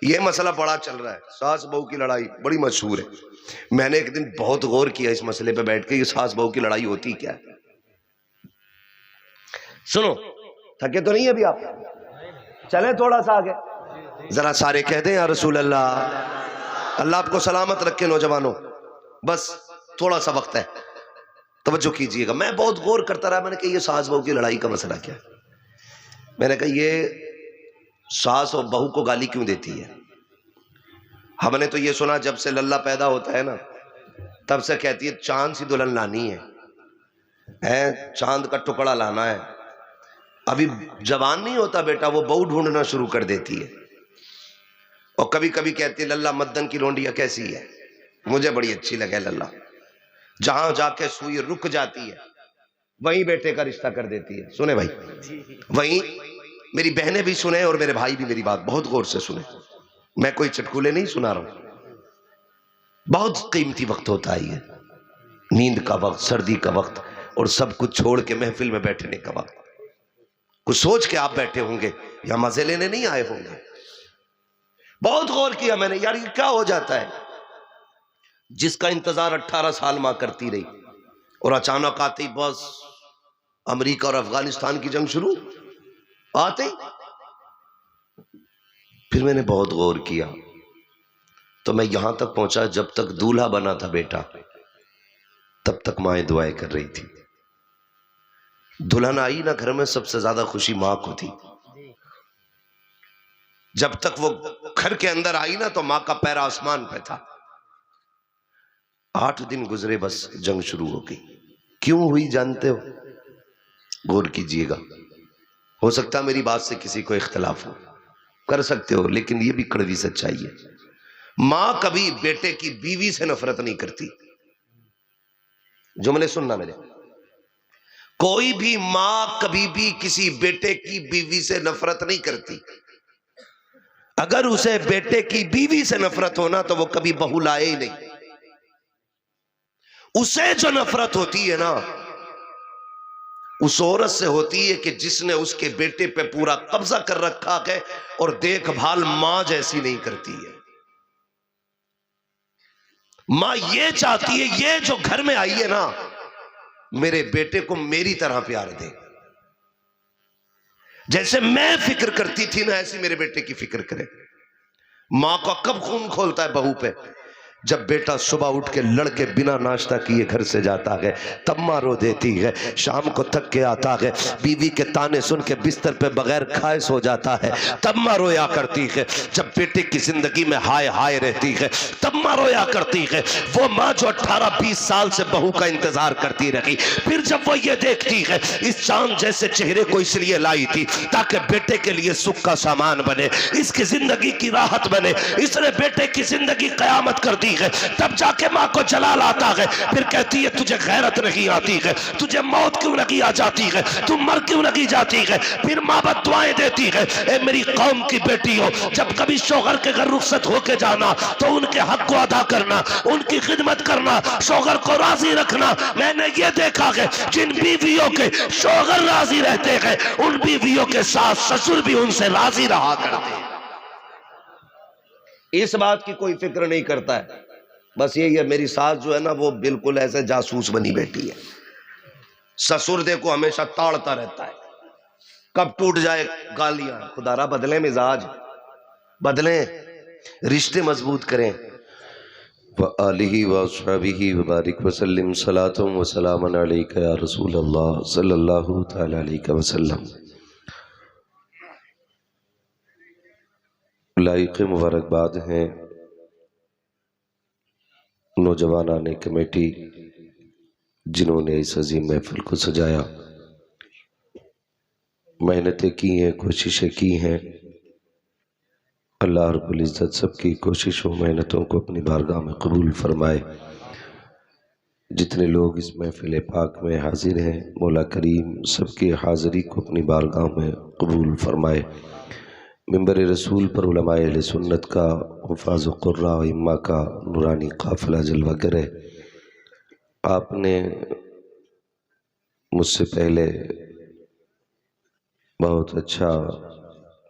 یہ مسئلہ بڑا چل رہا ہے، ساس بہو کی لڑائی بڑی مشہور ہے. میں نے ایک دن بہت غور کیا اس مسئلے پہ بیٹھ کے، یہ ساس بہو کی لڑائی ہوتی کیا ہے. سنو، تھکے تو نہیں ابھی آپ؟ چلیں تھوڑا سا آگے، ذرا سارے کہہ دیں یا رسول اللہ. اللہ آپ کو سلامت رکھے نوجوانوں. بس تھوڑا سا وقت ہے، توجہ کیجئے گا. میں بہت غور کرتا رہا، میں نے کہا یہ ساس بہو کی لڑائی کا مسئلہ کیا ہے. میں نے کہا یہ ساس اور بہو کو گالی کیوں دیتی ہے. ہم نے تو یہ سنا جب سے للہ پیدا ہوتا ہے نا تب سے کہتی ہے چاند سی دلہن لانی ہے، چاند کا ٹکڑا لانا ہے. ابھی جوان نہیں ہوتا بیٹا وہ بہو ڈھونڈنا شروع کر دیتی ہے. اور کبھی کبھی کہتی ہے للہ مدن کی لونڈیا کیسی ہے، مجھے بڑی اچھی لگے للہ. جہاں جا کے سوئی رک جاتی ہے وہیں بیٹے کا رشتہ کر دیتی ہے. سنیں بھائی، وہیں میری بہنیں بھی سنیں اور میرے بھائی بھی میری بات بہت غور سے سنیں. میں کوئی چٹکولے نہیں سنا رہا ہوں. بہت قیمتی وقت ہوتا ہے یہ، نیند کا وقت، سردی کا وقت، اور سب کچھ چھوڑ کے محفل میں بیٹھنے کا وقت. کچھ سوچ کے آپ بیٹھے ہوں گے یا مزے لینے نہیں آئے ہوں گے. بہت غور کیا میں نے، یار یہ کیا ہو جاتا ہے. جس کا انتظار 18 سال ماں کرتی رہی اور اچانک آتے ہی بس امریکہ اور افغانستان کی جنگ شروع آتے ہی. پھر میں نے بہت غور کیا تو میں یہاں تک پہنچا جب تک دولہا بنا تھا بیٹا تب تک مائیں دعائیں کر رہی تھی. دلہن آئی نا گھر میں سب سے زیادہ خوشی ماں کو تھی. جب تک وہ گھر کے اندر آئی نا تو ماں کا پیر آسمان پہ تھا. 8 دن گزرے بس جنگ شروع ہو گئی. کیوں ہوئی جانتے ہو؟ غور کیجئے گا. ہو سکتا ہے میری بات سے کسی کو اختلاف ہو، کر سکتے ہو، لیکن یہ بھی کڑوی سچائی ہے. ماں کبھی بیٹے کی بیوی سے نفرت نہیں کرتی. جملے سننا میرے، کوئی بھی ماں کبھی بھی کسی بیٹے کی بیوی سے نفرت نہیں کرتی. اگر اسے بیٹے کی بیوی سے نفرت ہونا تو وہ کبھی بہو لائے ہی نہیں. اسے جو نفرت ہوتی ہے نا اس عورت سے ہوتی ہے کہ جس نے اس کے بیٹے پہ پورا قبضہ کر رکھا ہے اور دیکھ بھال ماں جیسی نہیں کرتی ہے. ماں یہ چاہتی ہے یہ جو گھر میں آئی ہے نا میرے بیٹے کو میری طرح پیار دے. جیسے میں فکر کرتی تھی نا ایسی میرے بیٹے کی فکر کرے. ماں کا کب خون کھولتا ہے بہو پہ؟ جب بیٹا صبح اٹھ کے لڑ کے بنا ناشتہ کیے گھر سے جاتا ہے تب ماں رو دیتی ہے. شام کو تھک کے آتا ہے بیوی کے تانے سن کے بستر پہ بغیر کھائے سو جاتا ہے تب ماں رویا کرتی ہے. جب بیٹے کی زندگی میں ہائے ہائے رہتی ہے تب ماں رویا کرتی ہے. وہ ماں جو 18-20 سال سے بہو کا انتظار کرتی رہی پھر جب وہ یہ دیکھتی ہے اس چاند جیسے چہرے کو اس لیے لائی تھی تاکہ بیٹے کے لیے سکھ کا سامان بنے، اس کی زندگی کی راحت بنے، اس نے بیٹے کی زندگی قیامت کر دی ہے. تب جا کے ماں کو جلال آتا ہے. پھر کہتی ہے تجھے غیرت نہیں آتی ہے، تجھے موت کیوں لگی آ جاتی ہے، تو مر کیوں لگی جاتی ہے. پھر ماں بد دعائیں دیتی ہے. اے میری قوم کی بیٹی ہو، جب کبھی شوہر کے گھر رخصت ہو کے جانا تو ان کے حق کو ادا کرنا، ان کی خدمت کرنا، شوہر کو راضی رکھنا. میں نے یہ دیکھا ہے جن بیویوں کے شوہر راضی رہتے ہیں ان بیویوں کے ساتھ سسر بھی ان سے راضی رہا کرتے ہیں. اس بات کی کوئی فکر نہیں کرتا ہے. بس یہی ہے میری ساس جو ہے نا وہ بالکل ایسے جاسوس بنی بیٹھی ہے. سسر دیکھو ہمیشہ تاڑتا رہتا ہے، کب ٹوٹ جائے گالیاں. خدا را بدلیں مزاج، بدلیں، رشتے مضبوط کریں. وآلہ وصحبہ وبارک وسلم صلاۃ وسلام علیک یا رسول اللہ صلی اللہ تعالی علیہ وسلم. لائق مبارکباد ہیں نوجوانان کمیٹی جنہوں نے اس عظیم محفل کو سجایا. محنتیں کی ہیں، کوششیں کی ہیں. اللہ رب العزت سب کی کوششوں محنتوں کو اپنی بارگاہ میں قبول فرمائے. جتنے لوگ اس محفل پاک میں حاضر ہیں مولا کریم سب کی حاضری کو اپنی بارگاہ میں قبول فرمائے. ممبر رسول پر علماء اہل سنت کا، حفاظ و قراء و امہ کا نورانی قافلہ جلوہ گر ہے. آپ نے مجھ سے پہلے بہت اچھا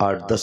8-10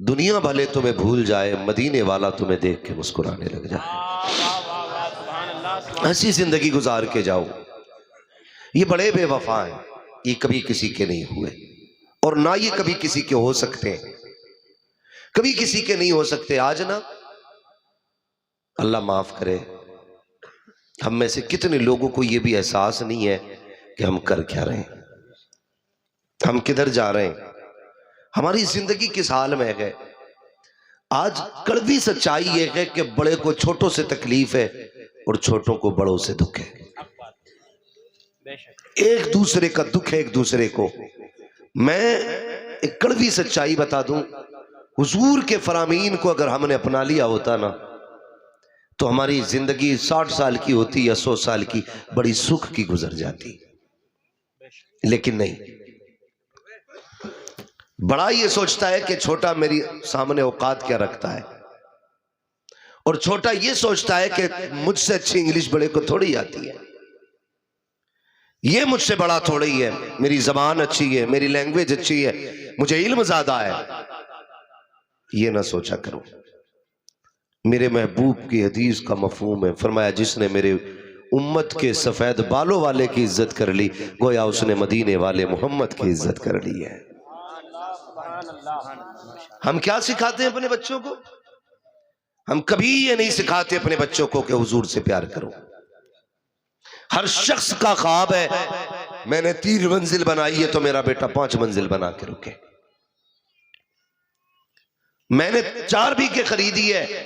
دنیا بھلے تمہیں بھول جائے، مدینے والا تمہیں دیکھ کے مسکرانے لگ جائے۔ ایسی زندگی گزار کے جاؤ۔ یہ بڑے بے وفا ہیں، یہ کبھی کسی کے نہیں ہوئے، اور نہ یہ کبھی کسی کے ہو سکتے ہیں، کبھی کسی کے نہیں ہو سکتے۔ آج نا اللہ معاف کرے، ہم میں سے کتنے لوگوں کو یہ بھی احساس نہیں ہے کہ ہم کر کیا رہے ہیں، ہم کدھر جا رہے ہیں، ہماری زندگی کس حال میں ہے۔ آج کڑوی سچائی یہ ہے کہ بڑے کو چھوٹوں سے تکلیف ہے اور چھوٹوں کو بڑوں سے دکھ ہے۔ ایک دوسرے کا دکھ ہے ایک دوسرے کو۔ میں ایک کڑوی سچائی بتا دوں، حضور کے فرامین کو اگر ہم نے اپنا لیا ہوتا نا تو ہماری زندگی 60 سال کی ہوتی یا 100 سال کی، بڑی سکھ کی گزر جاتی، لیکن نہیں۔ بڑا یہ سوچتا ہے کہ چھوٹا میری سامنے اوقات کیا رکھتا ہے، اور چھوٹا یہ سوچتا ہے کہ مجھ سے اچھی انگلش بڑے کو تھوڑی آتی ہے، یہ مجھ سے بڑا تھوڑی ہے، میری زبان اچھی ہے، میری لینگویج اچھی ہے، مجھے علم زیادہ ہے۔ یہ نہ سوچا کرو۔ میرے محبوب کی حدیث کا مفہوم ہے، فرمایا جس نے میرے امت کے سفید بالوں والے کی عزت کر لی، گویا اس نے مدینے والے محمد کی عزت کر لی ہے۔ ہم کیا سکھاتے ہیں اپنے بچوں کو؟ ہم کبھی یہ نہیں سکھاتے اپنے بچوں کو کہ حضور سے پیار کرو۔ ہر شخص کا خواب ہے میں نے 3 منزل بنائی ہے تو میرا بیٹا 5 منزل بنا کے رکے، میں نے 4 بیگھے خریدی ہے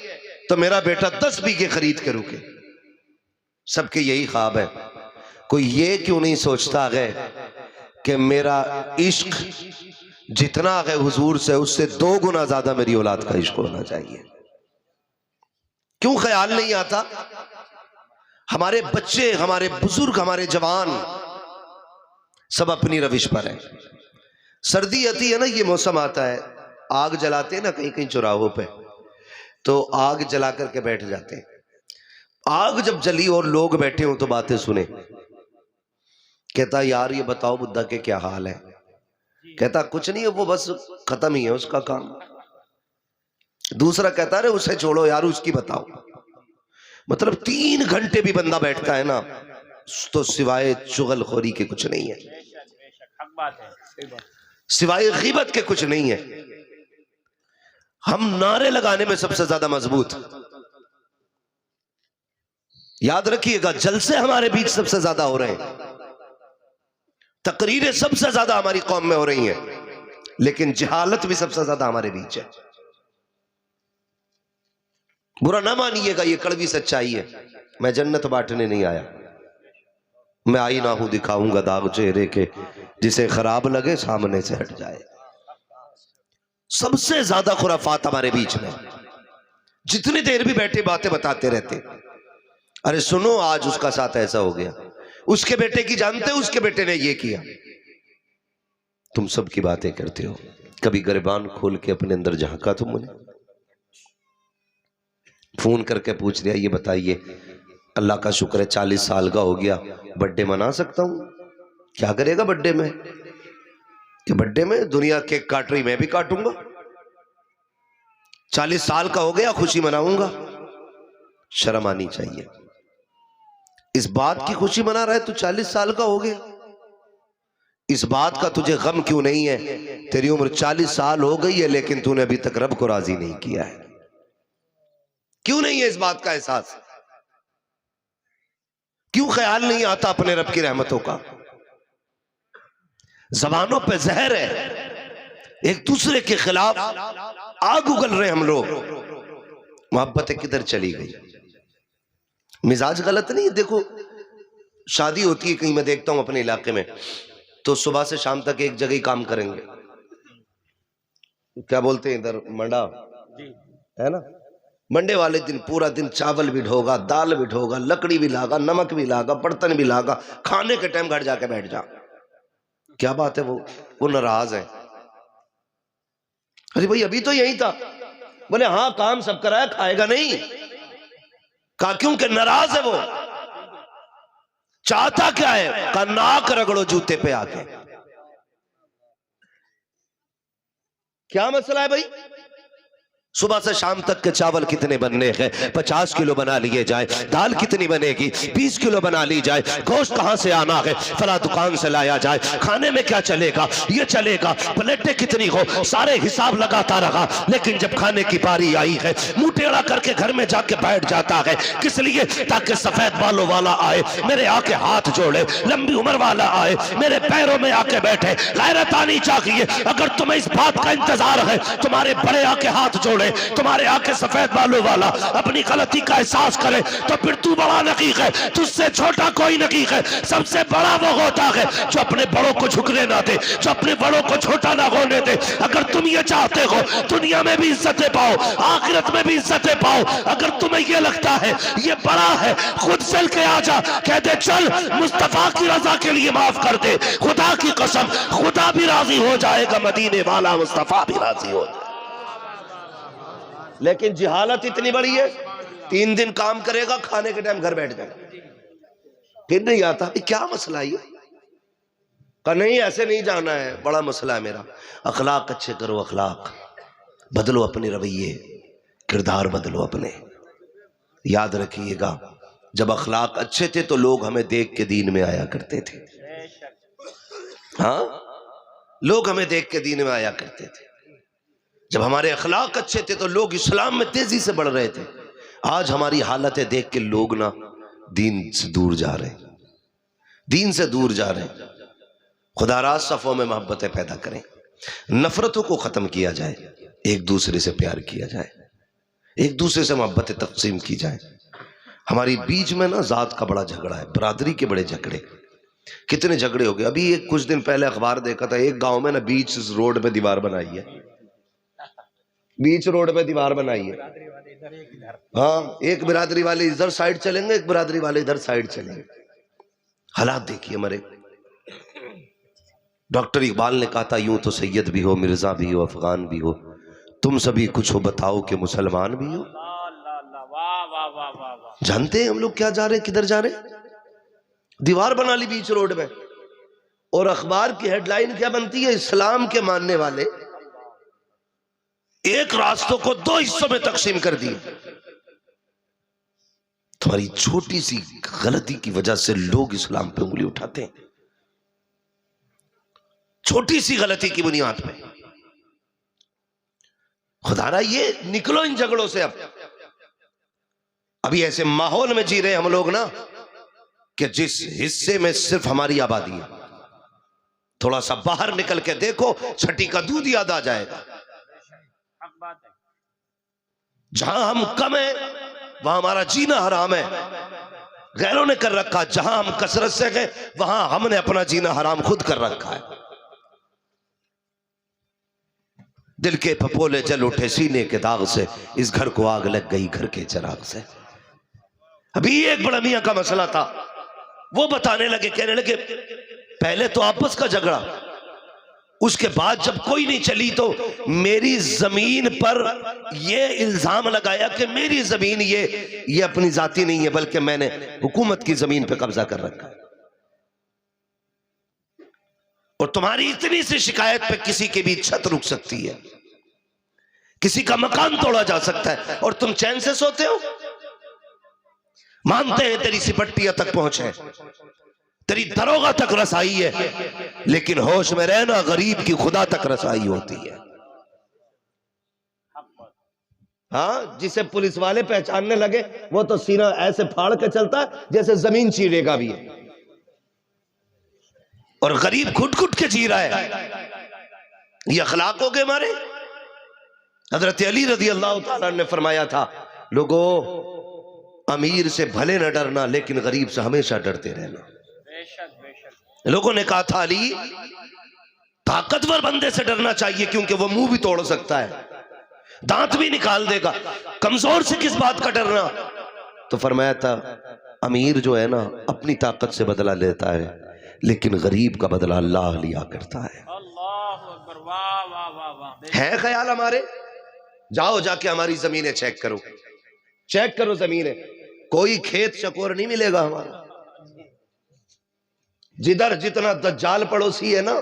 تو میرا بیٹا 10 بیگھے خرید کے رکے۔ سب کے یہی خواب ہے۔ کوئی یہ کیوں نہیں سوچتا ہے کہ میرا عشق جتنا ہے حضور سے، اس سے 2 گنا زیادہ میری اولاد کا عشق ہونا چاہیے؟ کیوں خیال نہیں آتا؟ ہمارے بچے، ہمارے بزرگ، ہمارے جوان سب اپنی روش پر ہیں۔ سردی آتی ہے نا، یہ موسم آتا ہے، آگ جلاتے ہیں نا کہیں کہیں چوراہوں پہ، تو آگ جلا کر کے بیٹھ جاتے ہیں۔ آگ جب جلی اور لوگ بیٹھے ہوں تو باتیں سنیں، کہتا یار یہ بتاؤ بدھا کے کیا حال ہے؟ کہتا کچھ نہیں ہے، وہ بس ختم ہی ہے اس کا کام۔ دوسرا کہتا ہے اسے چھوڑو یار، اس کی بتاؤ۔ مطلب 3 گھنٹے بھی بندہ بیٹھتا ہے نا تو سوائے چغل خوری کے کچھ نہیں ہے، سوائے غیبت کے کچھ نہیں ہے۔ ہم نعرے لگانے میں سب سے زیادہ مضبوط، یاد رکھیے گا، جلسے ہمارے بیچ سب سے زیادہ ہو رہے ہیں، تقریریں سب سے زیادہ ہماری قوم میں ہو رہی ہیں، لیکن جہالت بھی سب سے زیادہ ہمارے بیچ ہے۔ برا نہ مانیے گا، یہ کڑوی سچائی ہے۔ میں جنت بانٹنے نہیں آیا، میں آئینہ ہوں دکھاؤں گا داغ چہرے کے، جسے خراب لگے سامنے سے ہٹ جائے۔ سب سے زیادہ خرافات ہمارے بیچ میں، جتنی دیر بھی بیٹھے باتیں بتاتے رہتے۔ ارے سنو، آج اس کا ساتھ ایسا ہو گیا، اس کے بیٹے کی جانتے ہو، اس کے بیٹے نے یہ کیا۔ تم سب کی باتیں کرتے ہو، کبھی گریبان کھول کے اپنے اندر جھانکا تم نے؟ فون کر کے پوچھ لیا یہ بتائیے اللہ کا شکر ہے 40 سال کا ہو گیا، بڈے منا سکتا ہوں؟ کیا کرے گا بڈے میں؟ کہ بڈے میں دنیا کیک کاٹ رہی، میں بھی کاٹوں گا۔ 40 سال کا ہو گیا، خوشی مناؤں گا؟ شرم آنی چاہیے۔ اس بات کی خوشی منا رہا ہے تو 40 سال کا ہو گیا، اس بات کا تجھے غم کیوں نہیں ہے؟ تیری عمر 40 سال ہو گئی ہے لیکن تو نے ابھی تک رب کو راضی نہیں کیا ہے۔ کیوں نہیں ہے اس بات کا احساس؟ کیوں خیال نہیں آتا اپنے رب کی رحمتوں کا؟ زبانوں پہ زہر ہے، ایک دوسرے کے خلاف آگ اگل رہے ہم لوگ۔ محبتیں کدھر چلی گئی؟ مزاج غلط نہیں ہے۔ دیکھو شادی ہوتی ہے کہیں، میں دیکھتا ہوں اپنے علاقے میں، تو صبح سے شام تک ایک جگہ ہی کام کریں گے، کیا بولتے ہیں ادھر، منڈا ہے نا، منڈے والے دن پورا دن چاول بھی ڈھوگا، دال بھی ڈھوگا، لکڑی بھی لاگا، نمک بھی لاگا، برتن بھی لاگا، کھانے کے ٹائم گھر جا کے بیٹھ جا۔ کیا بات ہے؟ وہ ناراض ہے۔ ارے بھائی ابھی تو یہی تھا۔ بولے ہاں کام سب کرایا، کھائے گا نہیں۔ کہا کیوں کہ ناراض ہے وہ، چاہتا کیا ہے؟ کہا ناک رگڑو جوتے پہ آ کے۔ کیا مسئلہ ہے بھائی؟ صبح سے شام تک کے چاول کتنے بننے ہیں؟ 50 کلو بنا لیے جائے. دال کتنی بنے گی؟ 20 کلو بنا لی جائے. گوشت کہاں سے آنا ہے؟ فلاں دکان سے لایا جائے. کھانے میں کیا چلے گا؟ یہ چلے گا. پلیٹیں کتنی ہو؟ سارے حساب لگاتا رہا. لیکن جب کھانے کی باری آئی ہے منہ ٹیڑھا کر کے گھر میں جا کے بیٹھ جاتا ہے. کس لیے؟ تاکہ سفید بالوں والا آئے میرے آ کے ہاتھ جوڑے, لمبی عمر والا آئے میرے پیروں میں آ کے بیٹھے. غیرت آنی چاہیے. اگر تمہیں اس بات کا انتظار ہے تمہارے بڑے آ کے ہاتھ جوڑے, تمہارے آنکھ سفید بالوں والا اپنی غلطی کا احساس کرے, تو پھر تو بڑا نقیق ہے. تجھ سے چھوٹا کوئی نقیق ہے. سب سے بڑا وہ ہوتا ہے جو اپنے بڑوں کو جھکنے نہ دے, جو اپنے بڑوں کو چھوٹا نہ ہونے دے. اگر تم یہ چاہتے ہو دنیا میں بھی عزتیں پاؤ, آخرت میں بھی عزتیں پاؤ, اگر تمہیں یہ لگتا ہے یہ بڑا ہے, خود چل کے آ جا, کہہ دے چل مصطفیٰ کی رضا کے لیے معاف کر دے. خدا کی قسم خدا بھی راضی ہو جائے گا, مدینے والا مصطفیٰ بھی راضی ہو جائے. لیکن جہالت اتنی بڑی ہے, 3 دن کام کرے گا, کھانے کے ٹائم گھر بیٹھ جائے گا, پھر نہیں آتا. کیا مسئلہ ہے؟ کہ نہیں ایسے نہیں جانا ہے, بڑا مسئلہ ہے میرا. اخلاق اچھے کرو, اخلاق بدلو, اپنے رویے کردار بدلو اپنے. یاد رکھیے گا جب اخلاق اچھے تھے تو لوگ ہمیں دیکھ کے دین میں آیا کرتے تھے. ہاں, لوگ ہمیں دیکھ کے دین میں آیا کرتے تھے. جب ہمارے اخلاق اچھے تھے تو لوگ اسلام میں تیزی سے بڑھ رہے تھے. آج ہماری حالتیں دیکھ کے لوگ نا دین سے دور جا رہے ہیں, دین سے دور جا رہے ہیں. خدا را صفوں میں محبتیں پیدا کریں, نفرتوں کو ختم کیا جائے, ایک دوسرے سے پیار کیا جائے, ایک دوسرے سے محبتیں تقسیم کی جائے. ہماری بیچ میں نا ذات کا بڑا جھگڑا ہے, برادری کے بڑے جھگڑے, کتنے جھگڑے ہو گئے. ابھی ایک کچھ دن پہلے اخبار دیکھا تھا, ایک گاؤں میں نا بیچ روڈ پہ دیوار بنائی ہے, بیچ روڈ پہ دیوار بنائی ہے. ہاں, ایک برادری والے ادھر سائیڈ چلیں گے, ایک برادری والے ادھر سائیڈ چلیں گے. حالات دیکھیے ہمارے. ڈاکٹر اقبال نے کہا تھا یوں تو سید بھی ہو, مرزا بھی ہو, افغان بھی ہو, تم سبھی کچھ ہو بتاؤ کہ مسلمان بھی ہو. جانتے ہیں ہم لوگ کیا جا رہے ہیں, کدھر جا رہے ہیں؟ دیوار بنا لی بیچ روڈ میں, اور اخبار کی ہیڈ لائن کیا بنتی ہے؟ اسلام کے ماننے والے ایک راستوں کو 2 حصوں میں تقسیم کر دی. تمہاری چھوٹی سی غلطی کی وجہ سے لوگ اسلام پہ انگلی اٹھاتے ہیں, چھوٹی سی غلطی کی بنیاد پہ. خدا را یہ نکلو ان جھگڑوں سے. ابھی ایسے ماحول میں جی رہے ہم لوگ نا کہ جس حصے میں صرف ہماری آبادی ہے, تھوڑا سا باہر نکل کے دیکھو چھٹی کا دودھ یاد آ جائے گا. جہاں ہم کم ہیں وہاں ہمارا جینا حرام ہے, غیروں نے کر رکھا. جہاں ہم کثرت سے گئے وہاں ہم نے اپنا جینا حرام خود کر رکھا ہے. دل کے پھپولے جل اٹھے سینے کے داغ سے, اس گھر کو آگ لگ گئی گھر کے چراغ سے. ابھی ایک بڑا میاں کا مسئلہ تھا, وہ بتانے لگے, کہنے لگے پہلے تو آپس کا جھگڑا, اس کے بعد جب کوئی نہیں چلی تو میری زمین پر یہ الزام لگایا کہ میری زمین یہ اپنی ذاتی نہیں ہے بلکہ میں نے حکومت کی زمین پہ قبضہ کر رکھا ہے. اور تمہاری اتنی سی شکایت پہ کسی کی بھی چھت رک سکتی ہے, کسی کا مکان توڑا جا سکتا ہے, اور تم چین سے سوتے ہو. مانتے ہیں تیری سپٹیاں تک پہنچے, تیری دروگاہ تک رسائی ہے, لیکن ہوش میں رہنا غریب کی خدا تک رسائی ہوتی ہے. ہاں, جسے پولیس والے پہچاننے لگے وہ تو سینہ ایسے پھاڑ کے چلتا ہے جیسے زمین چیرے گا بھی ہے, اور غریب گھٹ گھٹ کے جی رہا ہے. یہ اخلاق ہو گئے ہمارے. حضرت علی رضی اللہ تعالیٰ نے فرمایا تھا لوگو امیر سے بھلے نہ ڈرنا لیکن غریب سے ہمیشہ ڈرتے رہنا. لوگوں نے کہا تھا علی طاقتور بندے سے ڈرنا چاہیے کیونکہ وہ منہ بھی توڑ سکتا ہے, دانت بھی نکال دے گا, کمزور سے کس بات کا ڈرنا. تو فرمایا تھا امیر جو ہے نا اپنی طاقت سے بدلہ لیتا ہے لیکن غریب کا بدلہ اللہ لیا کرتا ہے. ہے خیال ہمارے؟ جاؤ جا کے ہماری زمینیں چیک کرو, چیک کرو زمینیں, کوئی کھیت شکور نہیں ملے گا ہمارا. جدھر جتنا دجال پڑوسی ہے نا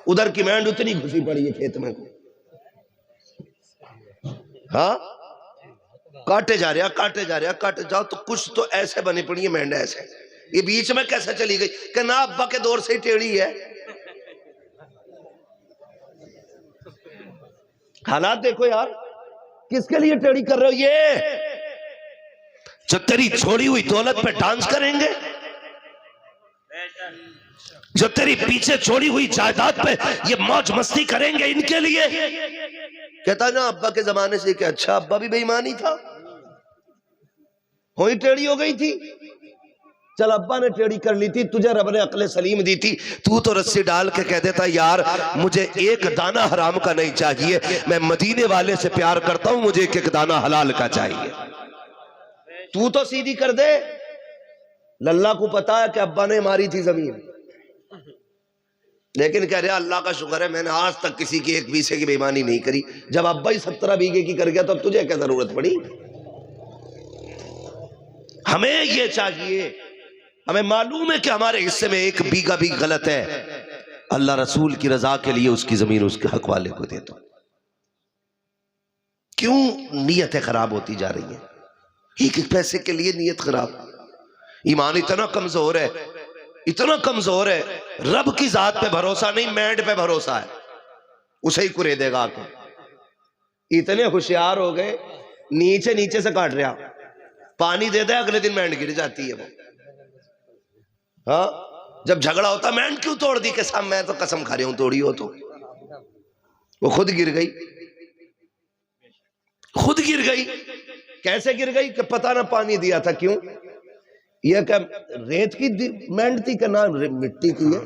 ادھر کی مینڈ اتنی گھسی پڑی ہے کھیت میں. ہاں کاٹے جا رہا کاٹے جاؤ تو کچھ تو ایسے بنی پڑی ہے مینڈا ایسے. یہ بیچ میں کیسے چلی گئی کہ نا ابا کے دور سے ہی ٹیڑھی ہے. حالات دیکھو یار, کس کے لیے ٹیڑھی کر رہے ہو؟ یہ جو تیری چھوڑی ہوئی دولت پہ ڈانس کریں گے, جو تیری پیچھے چھوڑی ہوئی جائیداد پہ یہ موج مستی کریں گے, ان کے لیے. کہتا نا ابا کے زمانے سے کہ اچھا ابا بھی بے ایمانی تھا, ہوئی ٹیڑھی ہو گئی تھی. چل ابا نے ٹیڑھی کر لی تھی, تجھے رب نے عقل سلیم دی تھی, تو رسی ڈال کے کہہ دیتا یار مجھے ایک دانہ حرام کا نہیں چاہیے, میں مدینے والے سے پیار کرتا ہوں, مجھے ایک دانہ حلال کا چاہیے. تو سیدھی کر دے. للہ کو پتا ہے کہ ابا نے ماری تھی زمین, لیکن کہہ رہا اللہ کا شکر ہے میں نے آج تک کسی کی ایک پیسے کی بے ایمانی نہیں کری. جب ابا ہی 17 بیگھے کی کر گیا تو اب تجھے کیا ضرورت پڑی؟ ہمیں یہ چاہیے, ہمیں معلوم ہے کہ ہمارے حصے میں ایک بیگھا بھی غلط ہے, اللہ رسول کی رضا کے لیے اس کی زمین اس کے حق والے کو دیتا. کیوں نیتیں خراب ہوتی جا رہی ہیں؟ ایک ایک پیسے کے لیے نیت خراب. ایمان اتنا کمزور ہے, اتنا کمزور ہے, رب کی ذات پہ بھروسہ نہیں, مینڈ پہ بھروسہ ہے, اسے ہی کرے دے گا آکے. اتنے ہوشیار ہو گئے, نیچے نیچے سے کاٹ رہا, پانی دے دے اگلے دن مینڈ گر جاتی ہے وہ. ہاں جب جھگڑا ہوتا مینڈ کیوں توڑ دی, کہ صاحب میں تو قسم کھا رہی ہوں توڑی ہو تو. وہ خود گر گئی, خود گر گئی. کیسے گر گئی کہ پتہ نہ پانی دیا تھا. کیوں؟ یہ کہ ریت کی مینڈ تھی کہ نہ مٹی کی ہے,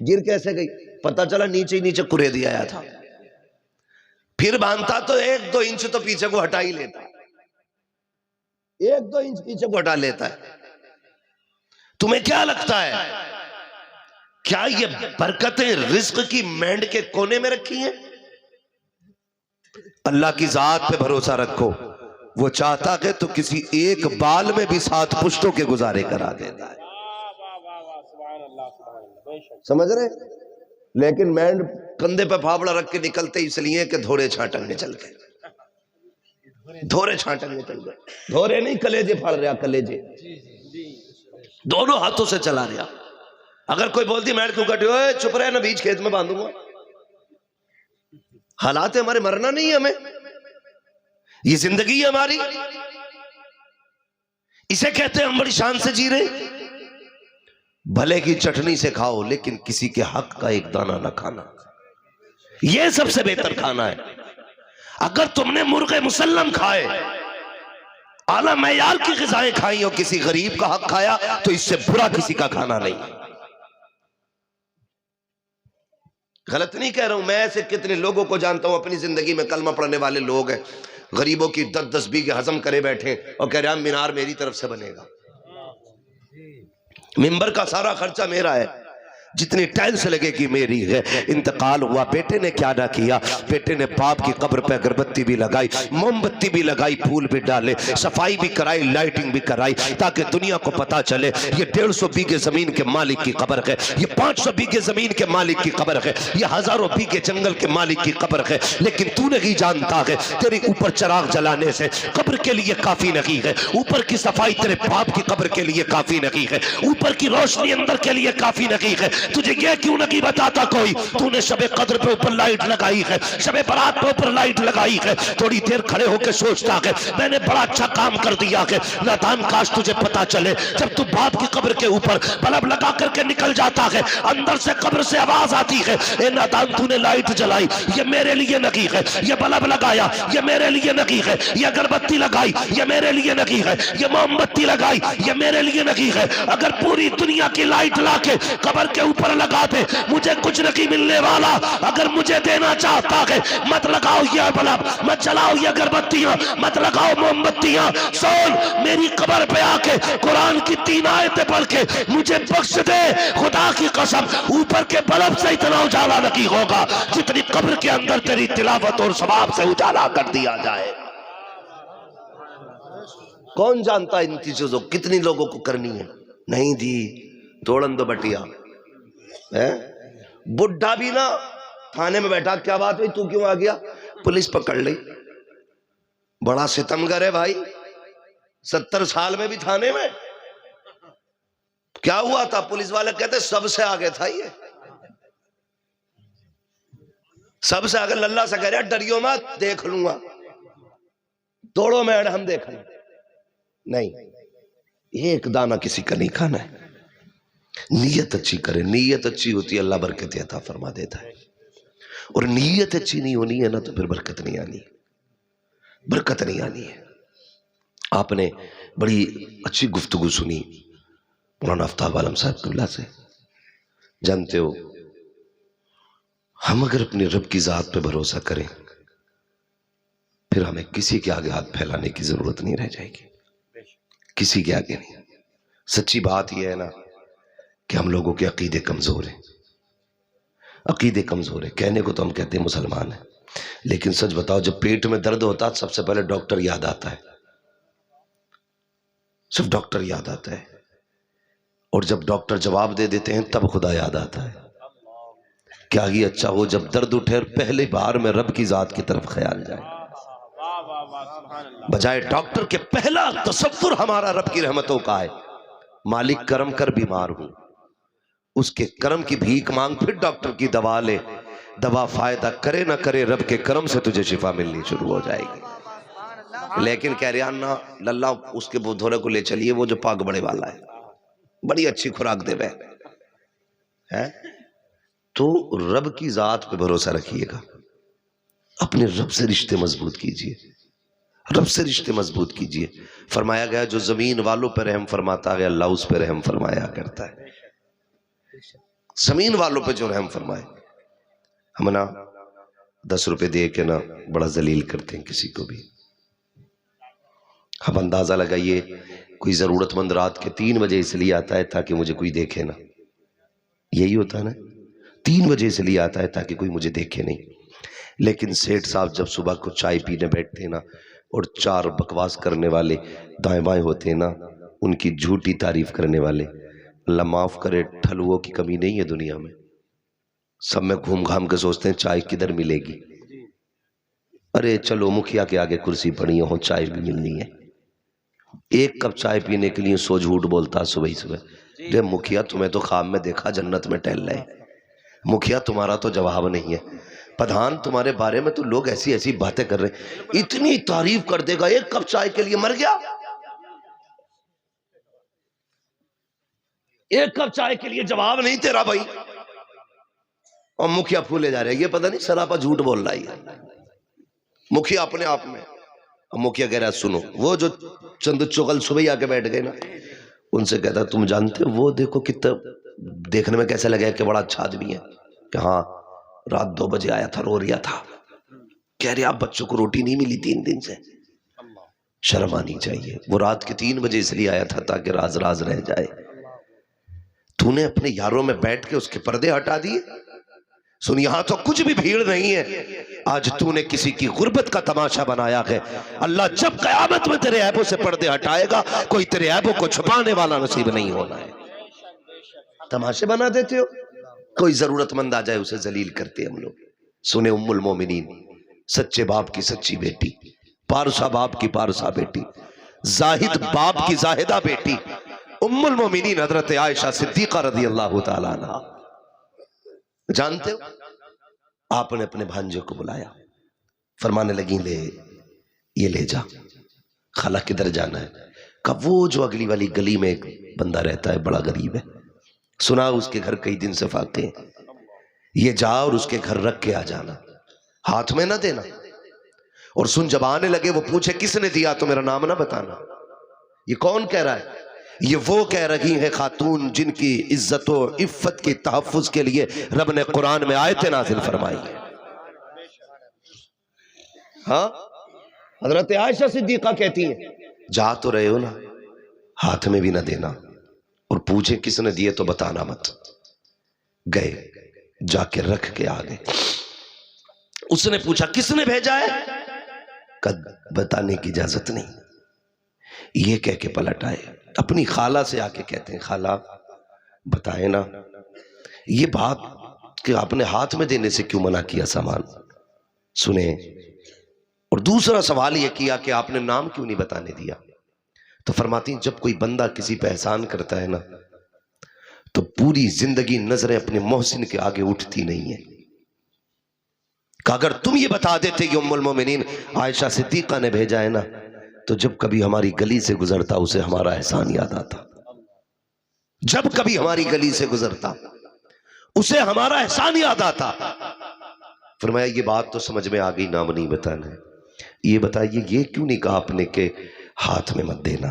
گر کیسے گئی؟ پتہ چلا نیچے نیچے کرے دیا آیا تھا. پھر باندھتا تو 1-2 انچ تو پیچھے کو ہٹا ہی لیتا, 1-2 انچ پیچھے کو ہٹا لیتا ہے. تمہیں کیا لگتا ہے کیا یہ برکتیں رزق کی مینڈ کے کونے میں رکھی ہیں؟ اللہ کی ذات پہ بھروسہ رکھو, وہ چاہتا کہ تو کسی ایک بال میں بھی 7 پشتوں کے گزارے کرا دیتا ہے. سمجھ رہے؟ لیکن مینڈ کندھے پہ پھاپڑا رکھ کے نکلتے اس لیے کہ دھوڑے چھانٹن میں چل گئے, دھوڑے چھانٹن میں چل گئے. دھوڑے نہیں کلیجے پھاڑ رہا, کلیجے دونوں ہاتھوں سے چلا رہا. اگر کوئی بولتی مینڈ کیوں کٹی, ہوئے چپ رہے نا, بیچ کھیت میں باندھوں گا. حالات ہمارے مرنا نہیں ہے, ہمیں یہ زندگی ہے ہماری, اسے کہتے ہیں ہم بڑی شان سے جی رہے. بھلے کی چٹنی سے کھاؤ لیکن کسی کے حق کا ایک دانہ نہ کھانا, یہ سب سے بہتر کھانا ہے. اگر تم نے مرغ مسلم کھائے, اعلیٰ معیار کی غذائیں کھائیں اور کسی غریب کا حق کھایا تو اس سے برا کسی کا کھانا نہیں. غلط نہیں کہہ رہا ہوں, میں ایسے کتنے لوگوں کو جانتا ہوں اپنی زندگی میں کلمہ پڑھنے والے لوگ ہیں, غریبوں کی 10-10 بیگھے ہضم کرے بیٹھے اور کہہ رہے ہیں مینار میری طرف سے بنے گا, ممبر کا سارا خرچہ میرا ہے, جتنی ٹائلز لگے گی میری ہے. انتقال ہوا, بیٹے نے کیا نہ کیا, بیٹے نے باپ کی قبر پہ اگربتی بھی لگائی, موم بتی بھی لگائی, پھول بھی ڈالے, صفائی بھی کرائی, لائٹنگ بھی کرائی, تاکہ دنیا کو پتا چلے یہ 150 بیگھے زمین کے مالک کی قبر ہے, یہ 500 بیگھے زمین کے مالک کی قبر ہے, یہ ہزاروں بیگھے جنگل کے مالک کی قبر ہے. لیکن تو نہیں جانتا ہے تیرے اوپر چراغ جلانے سے قبر کے لیے کافی نہیں ہے, اوپر کی صفائی تیرے باپ کی قبر کے لیے کافی نہیں ہے, اوپر کی روشنی اندر کے لیے کافی نہیں ہے. تجھے یہ کیوں نہیں بتاتا کوئی, تو نے شب قدر پہ اوپر لائٹ لگائی ہے, شب برات پہ اوپر لائٹ لگائی ہے, تھوڑی دیر کھڑے ہو کے سوچتا ہے میں نے بڑا اچھا کام کر دیا ہے. نادان کاش تجھے پتا چلے جب تو باپ کی قبر کے اوپر بلب لگا کر کے نکل جاتا ہے, اندر سے قبر سے آواز آتی ہے, اے نادان تو نے لائٹ جلائی یہ میرے لیے نہیں ہے, یہ بلب لگایا یہ میرے لیے نہیں ہے, یہ اگربتی لگائی یہ میرے لیے نہیں ہے, یہ موم بتی لگائی یہ میرے لیے نہیں ہے. اگر پوری دنیا کی لائٹ لا کے قبر کے اوپر لگا دے مجھے کچھ نہیں ملنے والا. اگر مجھے دینا چاہتا ہے مت لگاؤ یہ بلب, مت جلاؤ یہ اگربتیاں, مت لگاؤ موم بتیاں. سن, میری قبر پہ آ کے قرآن کی 3 آیتیں پڑھ کے مجھے بخش دے, خدا کی قسم اوپر کے بلب سے اتنا اجالا نہیں ہوگا جتنی قبر کے اندر تیری تلاوت اور ثواب سے اجالا کر دیا جائے. کون جانتا ان چیزوں کتنی لوگوں کو کرنی ہے. نہیں دی توڑن دو بٹیا, بڈھا بھی نا تھانے میں بیٹھا, کیا بات ہوئی تو کیوں آ گیا, پولیس پکڑ لی. بڑا ستمگر ہے بھائی، 70 سال میں بھی تھانے میں کیا ہوا تھا؟ پولیس والے کہتے سب سے آگے تھا یہ، سب سے آگے۔ اللہ سے کہہ رہا ڈریو مت، دیکھ لوں گا، توڑو میڈ ہم دیکھ لیں۔ نہیں، ایک دانہ کسی کا نہیں کھانا ہے۔ نیت اچھی کرے، نیت اچھی ہوتی ہے اللہ برکت عطا فرما دیتا ہے، اور نیت اچھی نہیں ہونی ہے نا تو پھر برکت نہیں آنی، برکت نہیں آنی ہے۔ آپ نے بڑی اچھی گفتگو سنی مولانا آفتاب عالم صاحب اللہ سے۔ جانتے ہو ہم اگر اپنے رب کی ذات پہ بھروسہ کریں پھر ہمیں کسی کے آگے ہاتھ پھیلانے کی ضرورت نہیں رہ جائے گی، کسی کے آگے نہیں۔ سچی بات یہ ہے نا کہ ہم لوگوں کے عقیدے کمزور ہیں، عقیدے کمزور ہیں۔ کہنے کو تو ہم کہتے ہیں مسلمان ہیں، لیکن سچ بتاؤ جب پیٹ میں درد ہوتا ہے سب سے پہلے ڈاکٹر یاد آتا ہے، صرف ڈاکٹر یاد آتا ہے، اور جب ڈاکٹر جواب دے دیتے ہیں تب خدا یاد آتا ہے۔ کیا ہی اچھا ہو جب درد اٹھے اور پہلے بار میں رب کی ذات کی طرف خیال جائے، بجائے ڈاکٹر کے پہلا تصور ہمارا رب کی رحمتوں کا ہے۔ مالک کرم کر بیمار ہوں، اس کے کرم کی بھیک مانگ، پھر ڈاکٹر کی دوا لے، دوا فائدہ کرے نہ کرے رب کے کرم سے تجھے شفا ملنی شروع ہو جائے گی۔ لیکن کہہ رہا نا اللہ اس کے دھورے کو لے چلیے، وہ جو پاک بڑے والا ہے، بڑی اچھی خوراک دے بے ہے۔ تو رب کی ذات پہ بھروسہ رکھیے گا، اپنے رب سے رشتے مضبوط کیجئے، رب سے رشتے مضبوط کیجئے۔ فرمایا گیا جو زمین والوں پہ رحم فرماتا ہے اللہ اس پہ رحم فرمایا کرتا ہے، زمین والوں پہ جو رحم فرمائے۔ ہم نا 10 روپے دے کے نا بڑا ذلیل کرتے ہیں کسی کو بھی۔ اب اندازہ لگائیے کوئی ضرورت مند رات کے 3 بجے اس لیے آتا ہے تاکہ مجھے کوئی دیکھے نا، یہی ہوتا ہے نا، 3 بجے اس لیے آتا ہے تاکہ کوئی مجھے دیکھے نہیں۔ لیکن سیٹھ صاحب جب صبح کو چائے پینے بیٹھتے ہیں نا اور 4 بکواس کرنے والے دائیں بائیں ہوتے ہیں نا، ان کی جھوٹی تعریف کرنے والے، اللہ معاف کرے ٹھلووں کی کمی نہیں ہے دنیا میں، سب میں گھوم گھام کے سوچتے ہیں چائے کدھر ملے گی۔ ارے چلو مکھیا کے آگے کرسی پڑی ہو، چائے بھی ملنی ہے۔ ایک کپ چائے پینے کے لیے 100 جھوٹ بولتا صبح ہی صبح۔ رے مکھیا تمہیں تو خواب میں دیکھا جنت میں ٹہل رہے، مکھیا تمہارا تو جواب نہیں ہے، پدھان تمہارے بارے میں تو لوگ ایسی ایسی باتیں کر رہے ہیں، اتنی تعریف کر دے گا، ایک کپ چائے کے لیے مر گیا، ایک کپ چائے کے لیے جواب نہیں تیرا بھائی، اور مکھیا پھولے جا رہے ہیں، یہ پتہ نہیں سراپا جھوٹ بول رہا ہے مکھیا اپنے آپ میں۔ اور مکھیا کہہ رہا ہے سنو، وہ جو چند چغل صبح ہی آ کے بیٹھ گئے نا، ان سے کہتا تم جانتے ہو وہ دیکھو کتنا دیکھنے میں کیسا لگا کہ بڑا اچھا آدمی ہے، کہ ہاں رات 2 بجے آیا تھا، رو رہا تھا، کہہ رہے آپ بچوں کو روٹی نہیں ملی 3 دن سے، شرم آنی چاہیے، وہ رات کے 3 بجے اس لیے آیا تھا تاکہ راز راز رہ جائے، تو نے اپنے یاروں میں بیٹھ کے اس کے پردے ہٹا دیے۔ سن یہاں تو کچھ بھی بھیڑ نہیں ہے، آج تو نے کسی کی غربت کا تماشا بنایا ہے، اللہ جب قیامت میں تیرے عیبوں سے پردے ہٹائے گا کوئی تیرے عیبوں کو چھپانے والا نصیب نہیں ہونا ہے۔ تماشے بنا دیتے ہو، کوئی ضرورت مند آ جائے اسے ذلیل کرتے ہم لوگ۔ سنے ام المومنین، سچے باپ کی سچی بیٹی، پارسا باپ کی پارسا بیٹی، زاہد باپ کی زاہدہ بیٹی، ام المومنین حضرت عائشہ صدیقہ رضی اللہ تعالیٰ عنہ۔ جانتے ہو آپ نے اپنے بھانجے کو بلایا، فرمانے لگیں لے یہ لے جا، خالہ کدھر جانا ہے؟ کہا وہ جو اگلی والی گلی میں ایک بندہ رہتا ہے بڑا غریب ہے، سنا اس کے گھر کئی دن سے فاقے ہیں، یہ جا اور اس کے گھر رکھ کے آ جانا، ہاتھ میں نہ دینا، اور سن جب آنے لگے وہ پوچھے کس نے دیا تو میرا نام نہ بتانا۔ یہ کون کہہ رہا ہے؟ یہ وہ کہہ رہی ہیں خاتون جن کی عزت و عفت کے تحفظ کے لیے رب نے قرآن میں آیتیں نازل فرمائی ہیں۔ ہاں حضرت عائشہ صدیقہ کہتی ہیں جا تو رہے ہو نا، ہاتھ میں بھی نہ دینا، اور پوچھیں کس نے دیے تو بتانا مت۔ گئے جا کے رکھ کے آگے، اس نے پوچھا کس نے بھیجا ہے؟ بتانے کی اجازت نہیں، یہ کہہ کے پلٹ آئے، اپنی خالہ سے آ کے کہتے ہیں خالہ بتائیں نا یہ بات کہ آپ نے ہاتھ میں دینے سے کیوں منع کیا سامان؟ سنیں اور دوسرا سوال یہ کیا کہ آپ نے نام کیوں نہیں بتانے دیا؟ تو فرماتی ہیں جب کوئی بندہ کسی پہ احسان کرتا ہے نا تو پوری زندگی نظریں اپنے محسن کے آگے اٹھتی نہیں ہیں، کہ اگر تم یہ بتا دیتے کہ ام المومنین عائشہ صدیقہ نے بھیجا ہے نا، تو جب کبھی ہماری گلی سے گزرتا اسے ہمارا احسان یاد آتا، جب کبھی ہماری گلی سے گزرتا اسے ہمارا احسان یاد آتا۔ فرمایا یہ بات تو سمجھ میں آ گئی، نام نہیں بتانا ہے، یہ بتائیے یہ کیوں نہیں کہا آپ نے کہ ہاتھ میں مت دینا؟